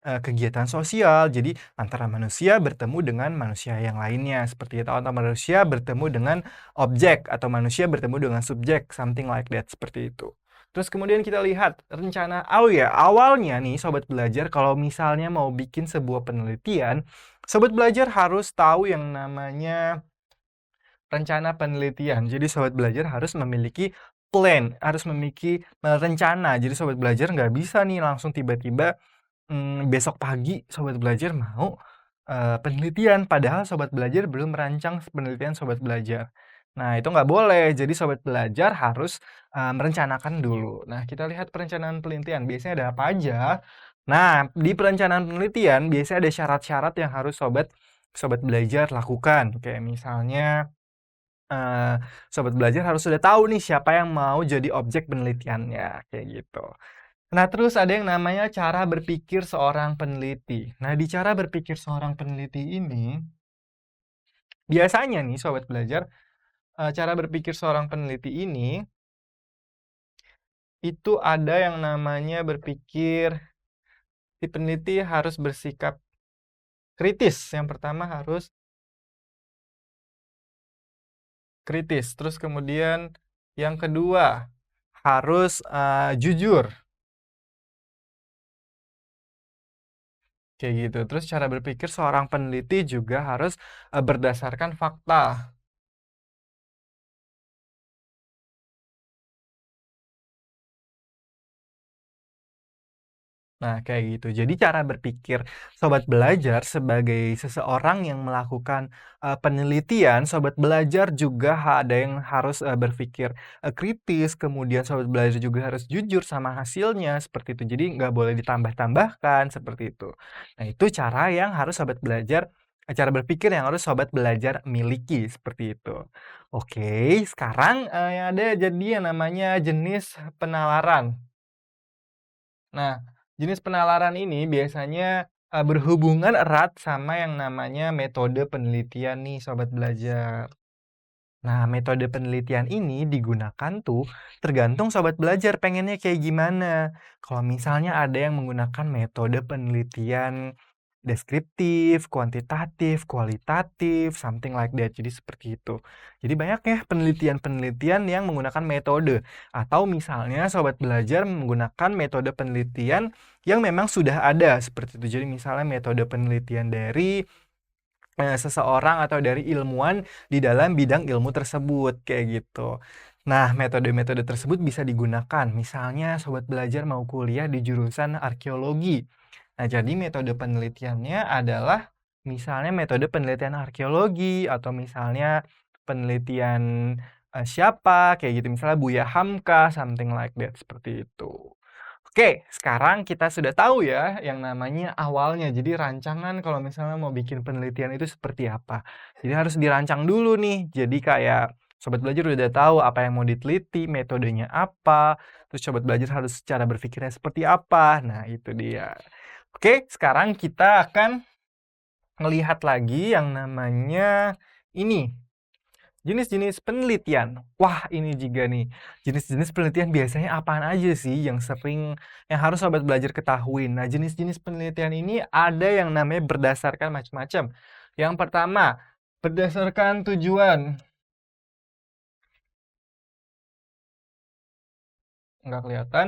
kegiatan sosial. Jadi antara manusia bertemu dengan manusia yang lainnya, seperti itu. Atau manusia bertemu dengan objek, atau manusia bertemu dengan subjek, something like that, seperti itu. Terus kemudian kita lihat rencana oh ya, awalnya nih sobat belajar kalau misalnya mau bikin sebuah penelitian, sobat belajar harus tahu yang namanya rencana penelitian. Jadi sobat belajar harus memiliki plan, harus memiliki rencana. Jadi sobat belajar nggak bisa nih langsung tiba-tiba besok pagi sobat belajar mau, penelitian, padahal sobat belajar belum merancang penelitian sobat belajar. Nah, itu nggak boleh, jadi sobat belajar harus, merencanakan dulu. Nah, kita lihat perencanaan penelitian, biasanya ada apa aja. Nah, di perencanaan penelitian biasanya ada syarat-syarat yang harus sobat sobat belajar lakukan. Kayak misalnya, eee, sobat belajar harus sudah tahu nih siapa yang mau jadi objek penelitiannya, kayak gitu. Nah, terus ada yang namanya cara berpikir seorang peneliti. Nah, di cara berpikir seorang peneliti ini, biasanya nih sobat belajar, cara berpikir seorang peneliti ini, itu ada yang namanya berpikir si peneliti harus bersikap kritis. Yang pertama harus kritis, terus kemudian yang kedua harus, jujur, kayak gitu. Terus cara berpikir seorang peneliti juga harus, berdasarkan fakta. Nah, kayak gitu. Jadi cara berpikir sobat belajar sebagai seseorang yang melakukan, penelitian, sobat belajar juga ada yang harus, berpikir, kritis, kemudian sobat belajar juga harus jujur sama hasilnya, seperti itu. Jadi nggak boleh ditambah-tambahkan, seperti itu. Nah, itu cara yang harus sobat belajar cara berpikir yang harus sobat belajar miliki, seperti itu. Oke, sekarang, ada jadi yang namanya jenis penalaran. Nah, jenis penalaran ini biasanya, berhubungan erat sama yang namanya metode penelitian nih sobat belajar. Nah, metode penelitian ini digunakan tuh tergantung sobat belajar pengennya kayak gimana. Kalau misalnya ada yang menggunakan metode penelitian deskriptif, kuantitatif, kualitatif, something like that. Jadi seperti itu. Jadi banyak ya penelitian-penelitian yang menggunakan metode. Atau misalnya sobat belajar menggunakan metode penelitian yang memang sudah ada seperti itu. Jadi misalnya metode penelitian dari seseorang atau dari ilmuwan di dalam bidang ilmu tersebut, kayak gitu. Nah, metode-metode tersebut bisa digunakan, misalnya sobat belajar mau kuliah di jurusan arkeologi. Nah, jadi metode penelitiannya adalah misalnya metode penelitian arkeologi atau misalnya penelitian, siapa, kayak gitu, misalnya Buya Hamka, something like that, seperti itu. Oke, sekarang kita sudah tahu ya yang namanya awalnya. Jadi rancangan kalau misalnya mau bikin penelitian itu seperti apa. Jadi harus dirancang dulu nih. Jadi kayak sobat belajar udah tahu apa yang mau diteliti, metodenya apa, terus sobat belajar harus cara berpikirnya seperti apa. Nah, itu dia. Oke, sekarang kita akan melihat lagi yang namanya ini. Jenis-jenis penelitian. Wah, ini juga nih. Jenis-jenis penelitian biasanya apaan aja sih yang harus sobat belajar ketahui. Nah, jenis-jenis penelitian ini ada yang namanya berdasarkan macam-macam. Yang pertama, berdasarkan tujuan. Nggak kelihatan.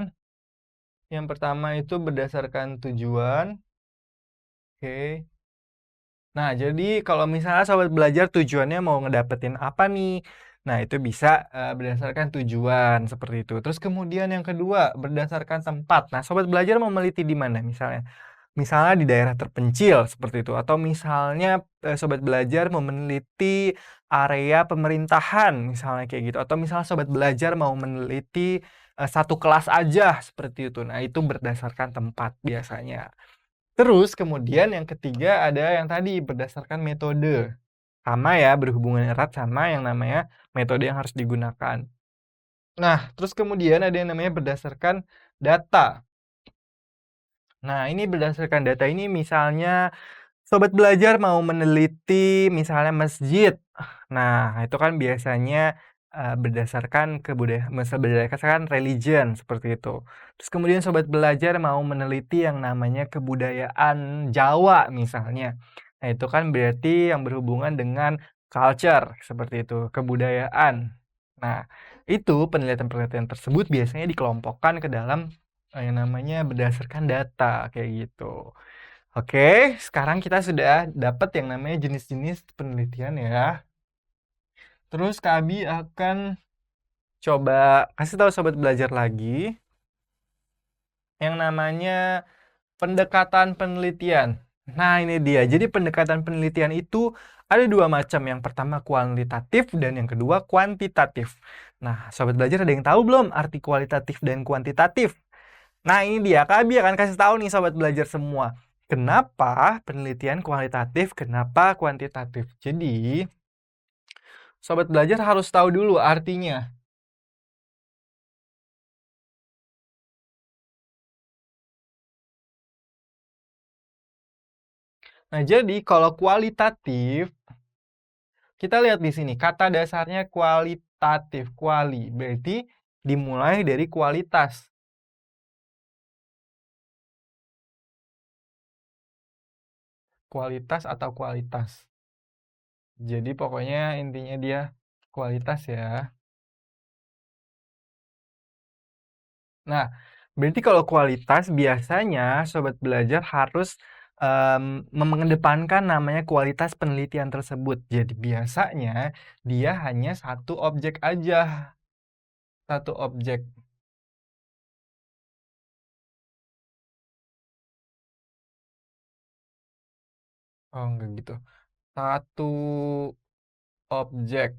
Yang pertama itu berdasarkan tujuan. Oke. Nah, jadi kalau misalnya sobat belajar tujuannya mau ngedapetin apa nih? Nah, itu bisa, berdasarkan tujuan, seperti itu. Terus kemudian yang kedua, berdasarkan tempat. Nah, sobat belajar mau meliti di mana misalnya? Misalnya di daerah terpencil, seperti itu. Atau misalnya, sobat belajar mau meneliti area pemerintahan, misalnya kayak gitu. Atau misalnya sobat belajar mau meneliti, satu kelas aja, seperti itu. Nah, itu berdasarkan tempat biasanya. Terus kemudian yang ketiga ada yang tadi berdasarkan metode. Sama ya, berhubungan erat sama yang namanya metode yang harus digunakan. Nah, terus kemudian ada yang namanya berdasarkan data. Nah, ini berdasarkan data ini misalnya sobat belajar mau meneliti misalnya masjid. Nah, itu kan biasanya, berdasarkan berdasarkan religion, seperti itu. Terus kemudian sobat belajar mau meneliti yang namanya kebudayaan Jawa misalnya. Nah, itu kan berarti yang berhubungan dengan culture, seperti itu, kebudayaan. Nah, itu penelitian-penelitian tersebut biasanya dikelompokkan ke dalam yang namanya berdasarkan data kayak gitu. Oke, sekarang kita sudah dapat yang namanya jenis-jenis penelitian ya. Terus Kak Abi akan coba kasih tahu sobat belajar lagi yang namanya pendekatan penelitian. Nah, ini dia. Jadi pendekatan penelitian itu ada dua macam. Yang pertama kualitatif dan yang kedua kuantitatif. Nah, sobat belajar ada yang tahu belum arti kualitatif dan kuantitatif? Nah, ini dia. Kak Abi akan kasih tahu nih sobat belajar semua. Kenapa penelitian kualitatif, kenapa kuantitatif? Jadi, sobat belajar harus tahu dulu artinya. Nah, jadi kalau kualitatif, kita lihat di sini, kata dasarnya kualitatif, kuali, berarti dimulai dari kualitas. Kualitas atau kualitas. Jadi pokoknya intinya dia kualitas ya. Nah, berarti kalau kualitas biasanya sobat belajar harus mengedepankan namanya kualitas penelitian tersebut. Jadi biasanya dia hanya satu objek aja. Satu objek. Oh, enggak gitu. Satu objek.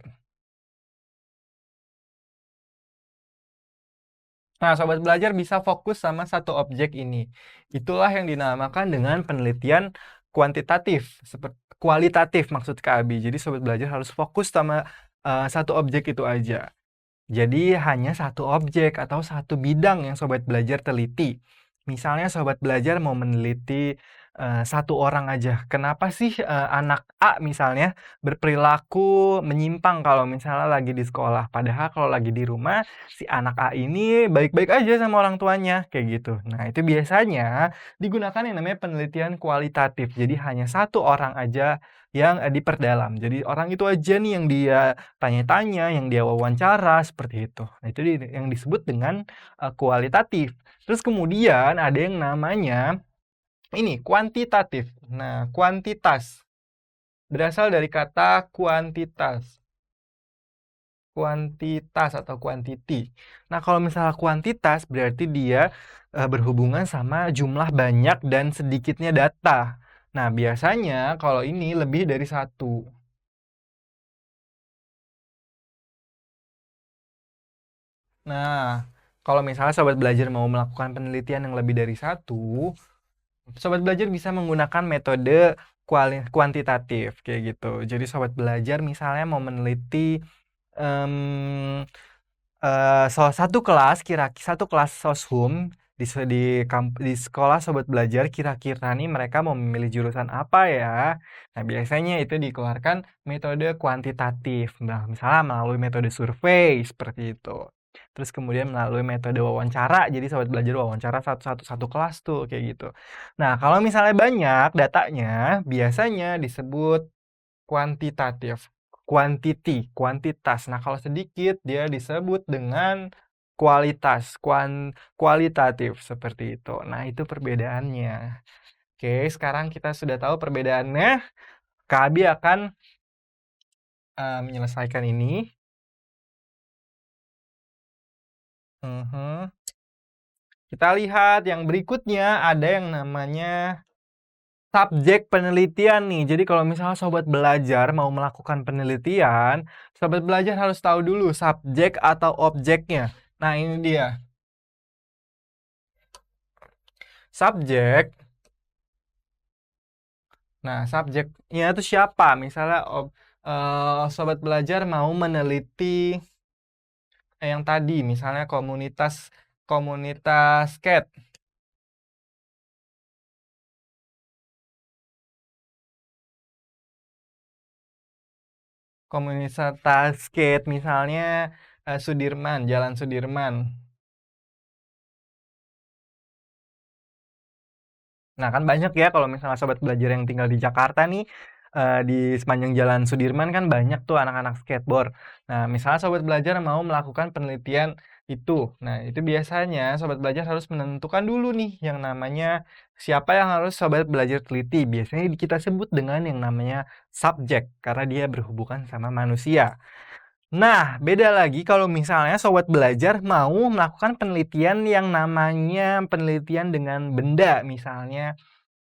Nah, sobat belajar bisa fokus sama satu objek ini. Itulah yang dinamakan dengan penelitian kuantitatif, seperti kualitatif maksud Kak Abi. Jadi sobat belajar harus fokus sama satu objek itu aja. Jadi hanya satu objek atau satu bidang yang sobat belajar teliti. Misalnya sobat belajar mau meneliti satu orang aja. Kenapa sih anak A misalnya berperilaku menyimpang kalau misalnya lagi di sekolah? Padahal kalau lagi di rumah si anak A ini baik-baik aja sama orang tuanya kayak gitu. Nah, itu biasanya digunakan yang namanya penelitian kualitatif. Jadi hanya satu orang aja yang diperdalam. Jadi orang itu aja nih yang dia tanya-tanya, yang dia wawancara, seperti itu. Nah, itu yang disebut dengan kualitatif. Terus kemudian ada yang namanya ini kuantitatif. Nah, kuantitas berasal dari kata kuantitas. Kuantitas atau quantity. Nah, kalau misalnya kuantitas berarti dia berhubungan sama jumlah banyak dan sedikitnya data. Nah, biasanya kalau ini lebih dari satu. Nah, kalau misalnya sobat belajar mau melakukan penelitian yang lebih dari satu, sobat belajar bisa menggunakan metode kuantitatif kayak gitu. Jadi sobat belajar misalnya mau meneliti em, salah satu kelas, satu kelas soshum di sekolah sobat belajar kira-kira nih mereka mau memilih jurusan apa ya. Nah, biasanya itu dikeluarkan metode kuantitatif. Nah, misalnya melalui metode survei seperti itu. Terus kemudian melalui metode wawancara. Jadi sobat belajar wawancara satu kelas tuh kayak gitu. Nah, kalau misalnya banyak datanya, biasanya disebut kuantitatif. Quantity, kuantitas. Nah, kalau sedikit dia disebut dengan kualitas, kualitatif seperti itu. Nah, itu perbedaannya. Oke, sekarang kita sudah tahu perbedaannya. Kak Abi akan menyelesaikan ini. Mhm. Kita lihat yang berikutnya ada yang namanya subjek penelitian nih. Jadi kalau misalnya sobat belajar mau melakukan penelitian, sobat belajar harus tahu dulu subjek atau objeknya. Nah, ini dia. Subjek. Nah, subjeknya itu siapa? Misalnya sobat belajar mau meneliti yang tadi, misalnya komunitas komunitas skate. Komunitas skate misalnya Sudirman, Jalan Sudirman. Nah, kan banyak ya kalau misalnya sobat belajar yang tinggal di Jakarta nih, di sepanjang Jalan Sudirman kan banyak tuh anak-anak skateboard. Nah, misalnya sobat belajar mau melakukan penelitian itu. Nah, itu biasanya sobat belajar harus menentukan dulu nih yang namanya siapa yang harus sobat belajar teliti. Biasanya kita sebut dengan yang namanya subjek karena dia berhubungan sama manusia. Nah, beda lagi kalau misalnya sobat belajar mau melakukan penelitian yang namanya penelitian dengan benda. Misalnya,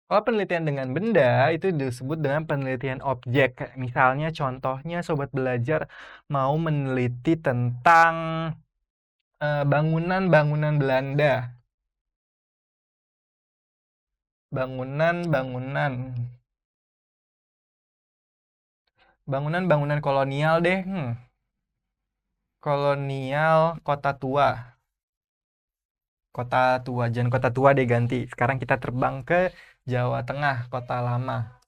kalau penelitian dengan benda itu disebut dengan penelitian objek. Kayak misalnya contohnya sobat belajar mau meneliti tentang bangunan-bangunan Belanda. Bangunan-bangunan. Bangunan-bangunan kolonial deh. Kolonial Kota Tua. Kota Tua, jangan Kota Tua deh ganti. Sekarang kita terbang ke Jawa Tengah, Kota Lama.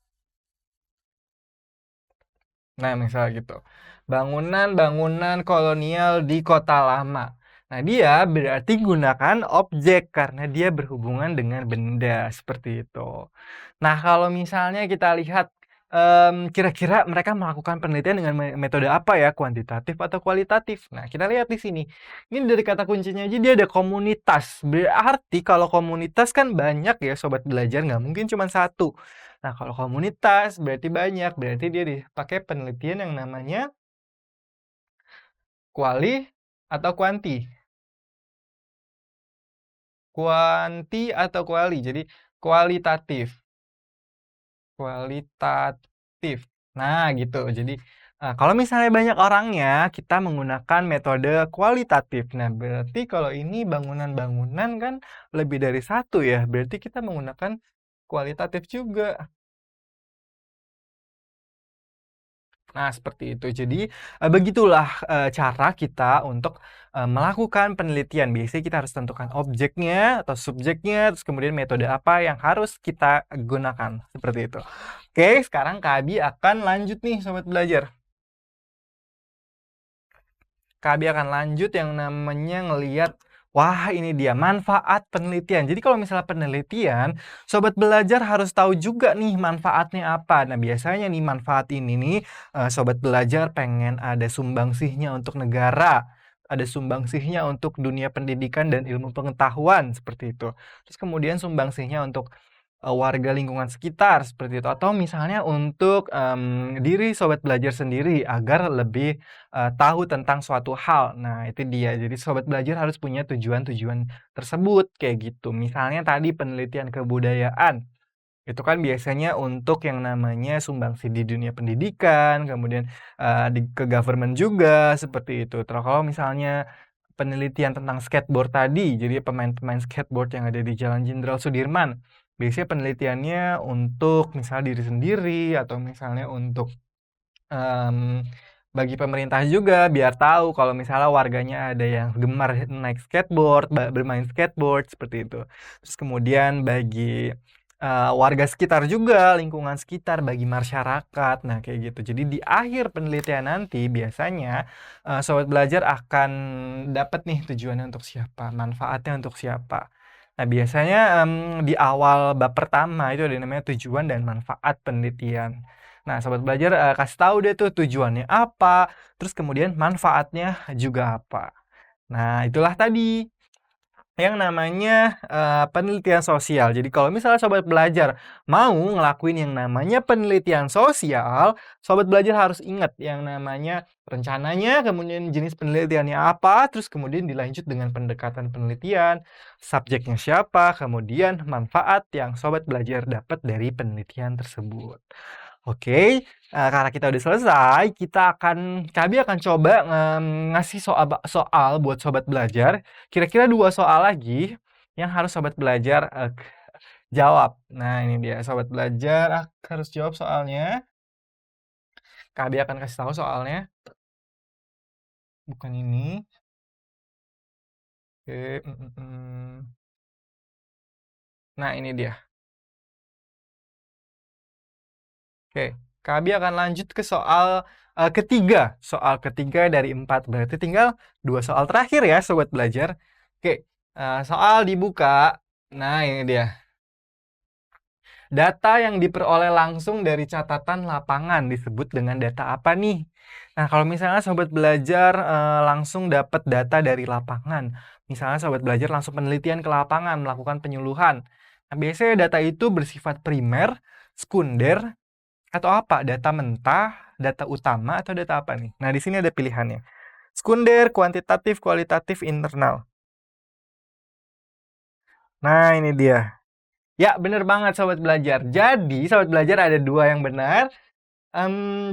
Nah, misalnya gitu. Bangunan-bangunan kolonial di Kota Lama. Nah, dia berarti gunakan objek karena dia berhubungan dengan benda seperti itu. Nah, kalau misalnya kita lihat kira-kira mereka melakukan penelitian dengan metode apa ya? Kuantitatif atau kualitatif? Nah, kita lihat di sini. Ini dari kata kuncinya aja dia ada komunitas. Berarti kalau komunitas kan banyak ya sobat belajar, nggak mungkin cuma satu. Nah, kalau komunitas berarti banyak, berarti dia dipakai penelitian yang namanya kuali atau kuanti. Kuanti atau kuali, jadi kualitatif. Kualitatif. Nah, gitu. Jadi, kalau misalnya banyak orangnya, kita menggunakan metode kualitatif. Nah, berarti kalau ini bangunan-bangunan kan lebih dari satu ya, berarti kita menggunakan kualitatif juga. Nah, seperti itu. Jadi, begitulah, cara kita untuk, melakukan penelitian. Biasanya kita harus tentukan objeknya atau subjeknya, terus kemudian metode apa yang harus kita gunakan, seperti itu. Oke, sekarang Kak Abi akan lanjut nih Sobat Belajar. Kak Abi akan lanjut yang namanya ngeliat, wah ini dia manfaat penelitian. Jadi kalau misalnya penelitian, sobat belajar harus tahu juga nih manfaatnya apa. Nah biasanya nih manfaat ini nih, sobat belajar pengen ada sumbangsihnya untuk negara, ada sumbangsihnya untuk dunia pendidikan dan ilmu pengetahuan seperti itu. Terus kemudian sumbangsihnya untuk warga lingkungan sekitar seperti itu, atau misalnya untuk diri sobat belajar sendiri agar lebih tahu tentang suatu hal. Nah, itu dia. Jadi sobat belajar harus punya tujuan-tujuan tersebut kayak gitu. Misalnya tadi penelitian kebudayaan. Itu kan biasanya untuk yang namanya sumbangsi di dunia pendidikan, kemudian ke government juga seperti itu. Terus kalau misalnya penelitian tentang skateboard tadi, jadi pemain-pemain skateboard yang ada di Jalan Jenderal Sudirman, biasanya penelitiannya untuk misalnya diri sendiri atau misalnya untuk Mmm, bagi pemerintah juga biar tahu kalau misalnya warganya ada yang gemar naik skateboard, bermain skateboard seperti itu. Terus kemudian bagi, warga sekitar juga, lingkungan sekitar, bagi masyarakat, nah kayak gitu. Jadi di akhir penelitian nanti biasanya, sobat belajar akan dapat nih tujuannya untuk siapa, manfaatnya untuk siapa. Nah biasanya, di awal bab pertama itu ada yang namanya tujuan dan manfaat penelitian. Nah, sobat belajar, kasih tahu deh tuh tujuannya apa, terus kemudian manfaatnya juga apa. Nah, itulah tadi yang namanya, penelitian sosial. Jadi kalau misalnya sobat belajar mau ngelakuin yang namanya penelitian sosial, sobat belajar harus ingat yang namanya rencananya, kemudian jenis penelitiannya apa, terus kemudian dilanjut dengan pendekatan penelitian, subjeknya siapa, kemudian manfaat yang sobat belajar dapat dari penelitian tersebut. Oke, karena kita udah selesai, kami akan coba, ngasih soal buat sobat belajar, kira-kira 2 soal lagi yang harus sobat belajar, jawab. Nah, ini dia sobat belajar harus jawab soalnya. Kami akan kasih tahu soalnya, bukan ini. Oke, Nah, ini dia. Oke, Kak akan lanjut ke soal ketiga. Soal ketiga dari 4. Berarti tinggal 2 soal terakhir ya, sobat belajar. Oke, soal dibuka. Nah, ini dia. Data yang diperoleh langsung dari catatan lapangan disebut dengan data apa nih? Nah, kalau misalnya sobat belajar langsung dapat data dari lapangan, misalnya sobat belajar langsung penelitian ke lapangan, melakukan penyuluhan. Nah, biasanya data itu bersifat primer, sekunder, atau apa? Data mentah, data utama, atau data apa nih? Nah, di sini ada pilihannya. Sekunder, kuantitatif, kualitatif, internal. Nah, ini dia. Ya, bener banget sobat belajar. Jadi, sobat belajar ada dua yang benar,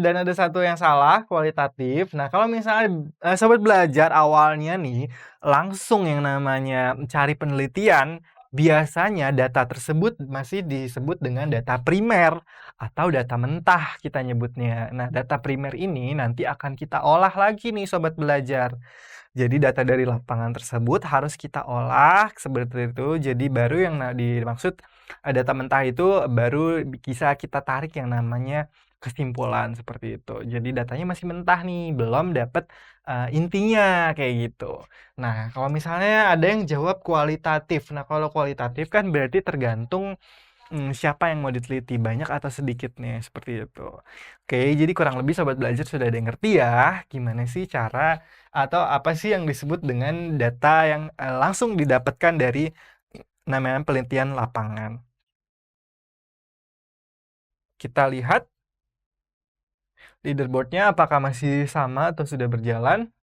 dan ada satu yang salah, kualitatif. Nah, kalau misalnya sobat belajar awalnya nih langsung yang namanya cari penelitian, biasanya data tersebut masih disebut dengan data primer atau data mentah kita nyebutnya. Nah, data primer ini nanti akan kita olah lagi nih sobat belajar. Jadi data dari lapangan tersebut harus kita olah seperti itu. Jadi baru yang dimaksud data mentah itu baru bisa kita tarik yang namanya kesimpulan seperti itu. Jadi datanya masih mentah nih, belum dapat intinya kayak gitu. Nah, kalau misalnya ada yang jawab kualitatif. Nah, kalau kualitatif kan berarti tergantung siapa yang mau diteliti, banyak atau sedikit nih, seperti itu. Oke, jadi kurang lebih sobat belajar sudah ada yang ngerti ya, gimana sih cara atau apa sih yang disebut dengan data yang langsung didapatkan dari namanya penelitian lapangan. Kita lihat leaderboardnya apakah masih sama atau sudah berjalan.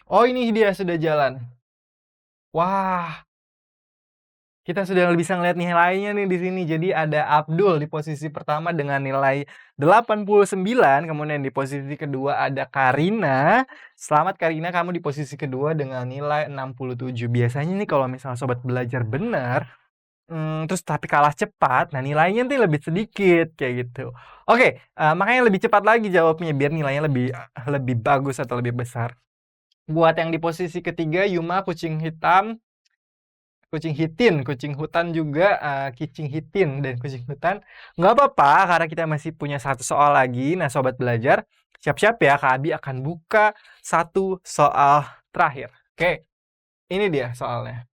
Oh, ini dia sudah jalan. Wah, kita sudah bisa ngeliat nilainya nih di sini. Jadi ada Abdul di posisi pertama dengan nilai 89, kemudian di posisi kedua ada Karina. Selamat Karina, kamu di posisi kedua dengan nilai 67. Biasanya nih kalau misalnya sobat belajar benar, terus tapi kalah cepat, nah nilainya nanti lebih sedikit kayak gitu. Oke, makanya lebih cepat lagi jawabnya biar nilainya lebih bagus atau lebih besar. Buat yang di posisi ketiga, Yuma kucing hitam, kucing hitin, kucing hutan juga, kicing hitin dan kucing hutan. Nggak apa-apa karena kita masih punya satu soal lagi. Nah, sobat belajar, siap-siap ya, Kak Abi akan buka satu soal terakhir. Oke, ini dia soalnya.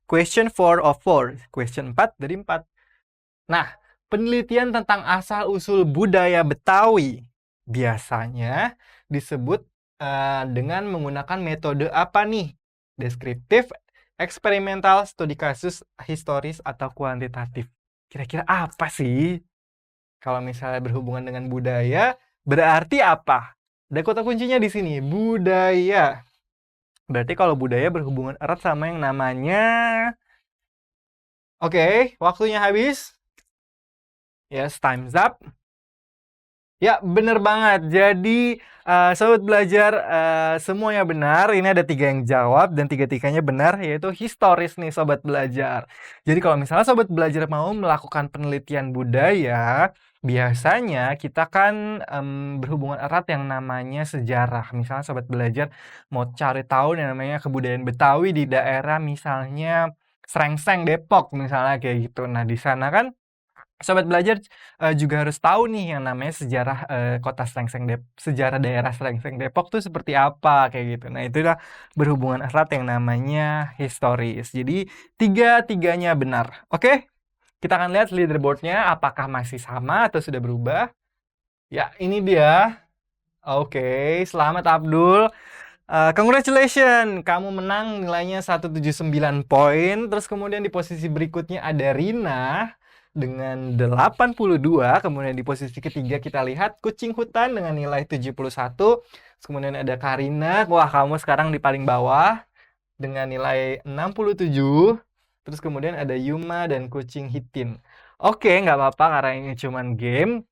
Question 4 of 4. Question 4 dari 4. Nah, penelitian tentang asal-usul budaya Betawi biasanya disebut dengan menggunakan metode apa nih? Deskriptif, eksperimental, studi kasus, historis, atau kuantitatif. Kira-kira apa sih? Kalau misalnya berhubungan dengan budaya, berarti apa? Ada kata kuncinya di sini, budaya. Berarti kalau budaya berhubungan erat sama yang namanya... Oke, waktunya habis. Yes, time's up. Ya, bener banget. Jadi, sobat belajar, semuanya benar. Ini ada 3 yang jawab dan 3-tiganya benar, yaitu historis nih sobat belajar. Jadi kalau misalnya sobat belajar mau melakukan penelitian budaya, biasanya kita kan berhubungan erat yang namanya sejarah. Misalnya sobat belajar mau cari tahu yang namanya kebudayaan Betawi di daerah misalnya Srengseng, Depok misalnya kayak gitu. Nah, di sana kan sobat belajar juga harus tahu nih yang namanya sejarah kota Srengseng sejarah daerah Srengseng Depok tuh seperti apa kayak gitu. Nah, itulah berhubungan erat yang namanya historis. Jadi 3-tiganya benar. Oke, kita akan lihat leaderboardnya apakah masih sama atau sudah berubah. Ya, ini dia. Oke, selamat Abdul. Congratulations, kamu menang nilainya 179 poin. Terus kemudian di posisi berikutnya ada Rina dengan 82. Kemudian di posisi ketiga kita lihat kucing hutan dengan nilai 71. Terus kemudian ada Karina. Wah, kamu sekarang di paling bawah dengan nilai 67. Terus kemudian ada Yuma dan kucing hitin. Oke, nggak apa-apa karena ini cuman game.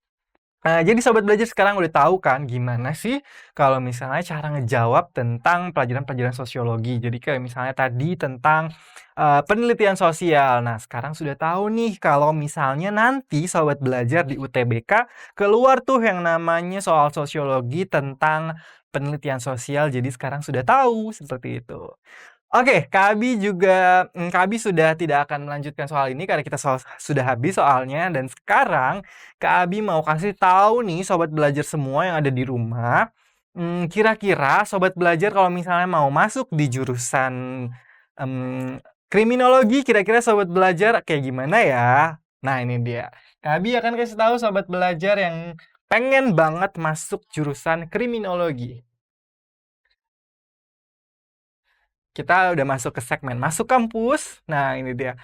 Jadi sobat belajar sekarang udah tahu kan gimana sih kalau misalnya cara ngejawab tentang pelajaran-pelajaran sosiologi. Jadi kayak misalnya tadi tentang penelitian sosial. Nah, sekarang sudah tahu nih kalau misalnya nanti sobat belajar di UTBK keluar tuh yang namanya soal sosiologi tentang penelitian sosial. Jadi sekarang sudah tahu seperti itu. Oke, Kak Abi juga, Kak Abi sudah tidak akan melanjutkan soal ini karena kita sudah habis soalnya dan sekarang Kak Abi mau kasih tahu nih sobat belajar semua yang ada di rumah, kira-kira sobat belajar kalau misalnya mau masuk di jurusan Kriminologi kira-kira sobat belajar kayak gimana ya? Nah ini dia. Abi akan kasih tahu sobat belajar yang pengen banget masuk jurusan kriminologi. Kita udah masuk ke segmen masuk kampus. Nah ini dia.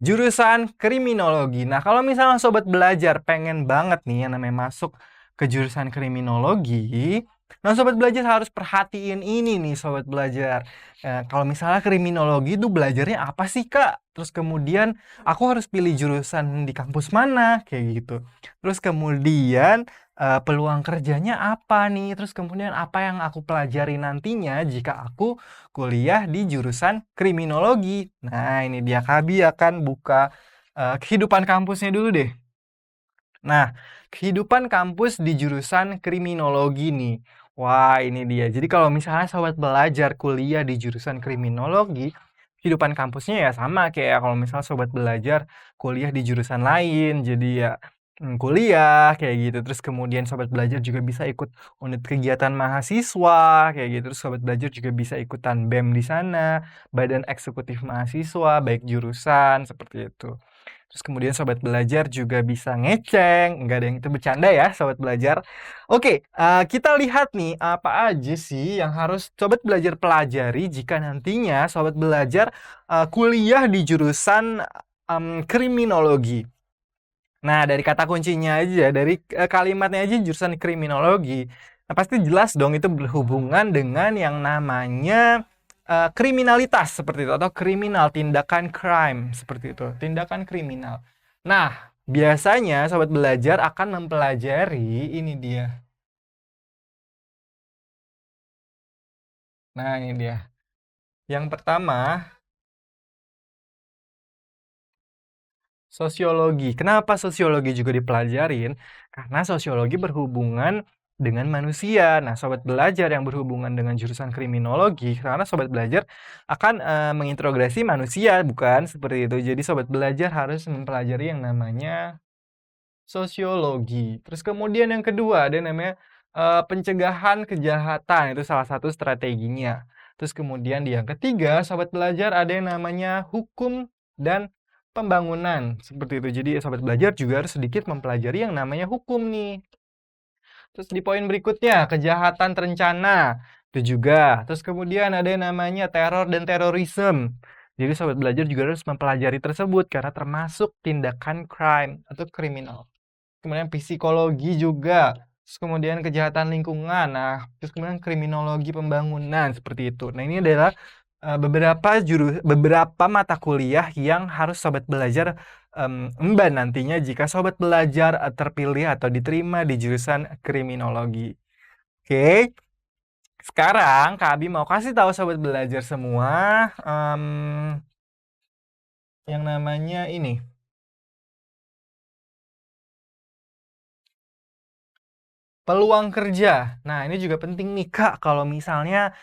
Jurusan kriminologi. Nah, kalau misalnya sobat belajar pengen banget nih yang namanya masuk ke jurusan kriminologi, nah sobat belajar harus perhatiin ini nih sobat belajar. Kalau misalnya kriminologi itu belajarnya apa sih Kak? Terus kemudian aku harus pilih jurusan di kampus mana? Kayak gitu. Terus kemudian peluang kerjanya apa nih? Terus kemudian apa yang aku pelajari nantinya jika aku kuliah di jurusan kriminologi. Nah, ini dia Kabi akan buka kehidupan kampusnya dulu deh. Nah, kehidupan kampus di jurusan kriminologi nih. Wah, ini dia. Jadi kalau misalnya sobat belajar kuliah di jurusan kriminologi, kehidupan kampusnya ya sama kayak kalau misalnya sobat belajar kuliah di jurusan lain. Jadi ya kuliah kayak gitu. Terus kemudian sobat belajar juga bisa ikut unit kegiatan mahasiswa kayak gitu. Terus sobat belajar juga bisa ikutan BEM di sana, Badan Eksekutif Mahasiswa, baik jurusan seperti itu. Terus kemudian sobat belajar juga bisa ngeceng, enggak ada yang itu bercanda ya sobat belajar. Oke, kita lihat nih apa aja sih yang harus sobat belajar pelajari jika nantinya sobat belajar kuliah di jurusan kriminologi. Nah, dari kata kuncinya aja, dari kalimatnya aja jurusan kriminologi. Nah, pasti jelas dong itu berhubungan dengan yang namanya kriminalitas seperti itu atau kriminal, tindakan crime seperti itu, tindakan kriminal. Nah, biasanya sobat belajar akan mempelajari ini dia. Nah, ini dia. Yang pertama, sosiologi. Kenapa sosiologi juga dipelajarin? Karena sosiologi berhubungan dengan manusia. Nah, sobat belajar yang berhubungan dengan jurusan kriminologi, karena sobat belajar akan menginterogasi manusia, bukan seperti itu. Jadi sobat belajar harus mempelajari yang namanya sosiologi. Terus kemudian yang kedua ada namanya pencegahan kejahatan, itu salah satu strateginya. Terus kemudian yang ketiga, sobat belajar ada yang namanya hukum dan pembangunan, seperti itu. Jadi sobat belajar juga harus sedikit mempelajari yang namanya hukum nih. Terus di poin berikutnya, kejahatan terencana, itu juga. Terus kemudian ada yang namanya teror dan terorisme. Jadi sobat belajar juga harus mempelajari tersebut karena termasuk tindakan crime atau kriminal. Kemudian psikologi juga, terus kemudian kejahatan lingkungan, nah terus kemudian kriminologi pembangunan seperti itu. Nah ini adalah beberapa mata kuliah yang harus sobat belajar emban nantinya jika sobat belajar terpilih atau diterima di jurusan kriminologi. Oke, sekarang Kak Abi mau kasih tahu sobat belajar semua yang namanya ini. Peluang kerja. Nah, ini juga penting nih, Kak. Kalau misalnya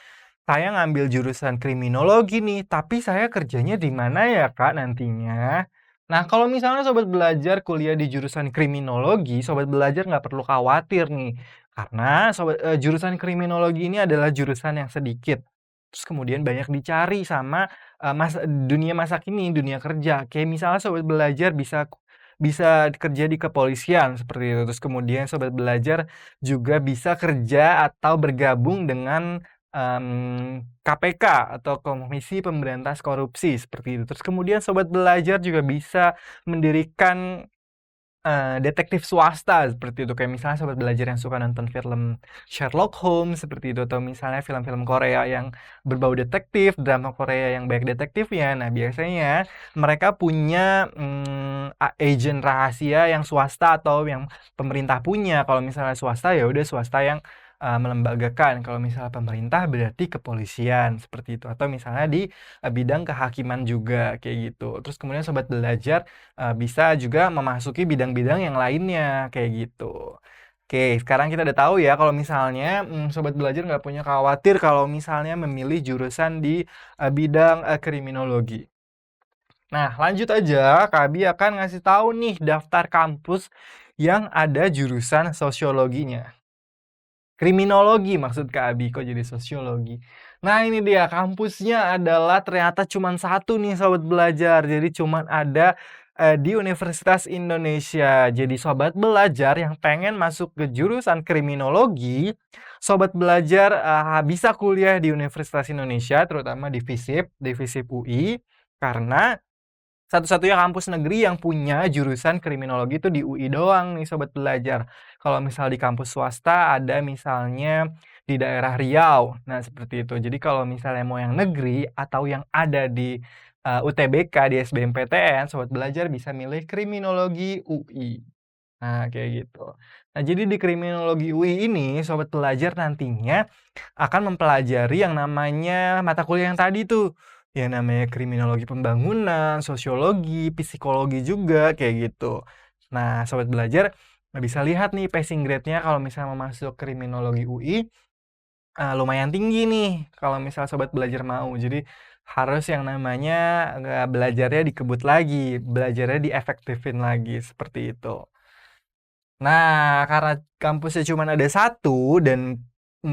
saya ngambil jurusan kriminologi nih, tapi saya kerjanya di mana ya, Kak, nantinya? Nah, kalau misalnya sobat belajar kuliah di jurusan kriminologi, sobat belajar nggak perlu khawatir nih. Karena jurusan kriminologi ini adalah jurusan yang sedikit. Terus kemudian banyak dicari sama dunia masa kini, dunia kerja. Kayak misalnya sobat belajar bisa bisa kerja di kepolisian seperti itu. Terus kemudian sobat belajar juga bisa kerja atau bergabung dengan KPK atau Komisi Pemberantas Korupsi seperti itu. Terus kemudian sobat belajar juga bisa mendirikan detektif swasta seperti itu. Kayak misalnya sobat belajar yang suka nonton film Sherlock Holmes seperti itu, atau misalnya film-film Korea yang berbau detektif, drama Korea yang banyak detektifnya. Nah, biasanya mereka punya agen rahasia yang swasta atau yang pemerintah punya. Kalau misalnya swasta ya udah swasta yang melembagakan. Kalau misalnya pemerintah berarti kepolisian seperti itu, atau misalnya di bidang kehakiman juga kayak gitu. Terus kemudian sobat belajar bisa juga memasuki bidang-bidang yang lainnya kayak gitu. Oke, sekarang kita udah tahu ya kalau misalnya sobat belajar nggak punya khawatir kalau misalnya memilih jurusan di bidang kriminologi. Nah, lanjut aja, Kabi akan ngasih tahu nih daftar kampus yang ada jurusan sosiologinya. Kriminologi maksud Kak Abi, kok jadi sosiologi? Nah ini dia, kampusnya adalah ternyata cuman satu nih Sobat Belajar, jadi cuman ada, di Universitas Indonesia. Jadi Sobat Belajar yang pengen masuk ke jurusan kriminologi, Sobat Belajar, bisa kuliah di Universitas Indonesia, terutama di FISIP UI, karena satu-satunya kampus negeri yang punya jurusan kriminologi itu di UI doang nih Sobat Belajar. Kalau misal di kampus swasta ada misalnya di daerah Riau. Nah, seperti itu. Jadi kalau misalnya mau yang negeri atau yang ada di UTBK, di SBMPTN, Sobat Belajar bisa milih kriminologi UI. Nah, kayak gitu. Nah, jadi di kriminologi UI ini, Sobat Pelajar nantinya akan mempelajari yang namanya mata kuliah yang tadi tuh. Yang namanya kriminologi pembangunan, sosiologi, psikologi juga, kayak gitu. Nah, Sobat Belajar bisa lihat nih passing grade-nya kalau misalnya mau masuk kriminologi UI, lumayan tinggi nih kalau misal Sobat Belajar mau. Jadi harus yang namanya belajarnya dikebut lagi, belajarnya diefektifin lagi, seperti itu. Nah, karena kampusnya cuma ada satu dan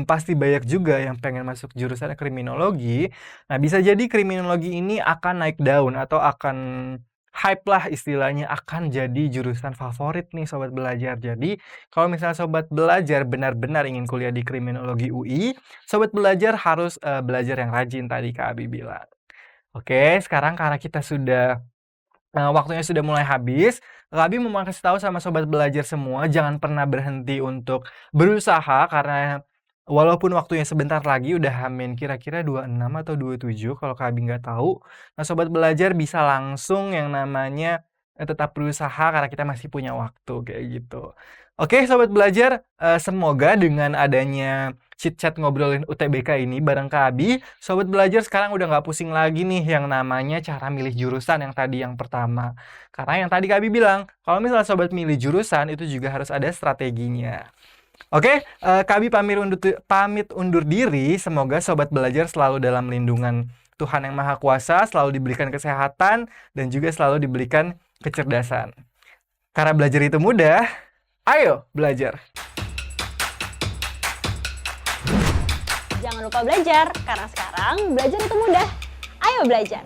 pasti banyak juga yang pengen masuk jurusan kriminologi. Nah, bisa jadi kriminologi ini akan naik daun atau akan hype lah istilahnya, akan jadi jurusan favorit nih Sobat Belajar. Jadi, kalau misalnya Sobat Belajar benar-benar ingin kuliah di kriminologi UI, Sobat Belajar harus belajar yang rajin tadi Kak Abi bilang. Oke, sekarang karena kita sudah waktunya sudah mulai habis, Labi mau kasih tahu sama Sobat Belajar semua, jangan pernah berhenti untuk berusaha karena walaupun waktunya sebentar lagi udah hamin kira-kira 26 atau 27 kalau Kak Abi nggak tahu. Nah, Sobat Belajar bisa langsung yang namanya tetap berusaha karena kita masih punya waktu kayak gitu. Oke, Sobat Belajar, semoga dengan adanya chit-chat ngobrolin UTBK ini bareng Kak Abi, Sobat Belajar sekarang udah nggak pusing lagi nih yang namanya cara milih jurusan yang tadi yang pertama. Karena yang tadi Kak Abi bilang, kalau misalnya Sobat milih jurusan itu juga harus ada strateginya. Oke, Kak Abi pamit undur diri. Semoga Sobat Belajar selalu dalam lindungan Tuhan Yang Maha Kuasa, selalu diberikan kesehatan, dan juga selalu diberikan kecerdasan. Karena belajar itu mudah, ayo belajar! Jangan lupa belajar, karena sekarang belajar itu mudah. Ayo belajar!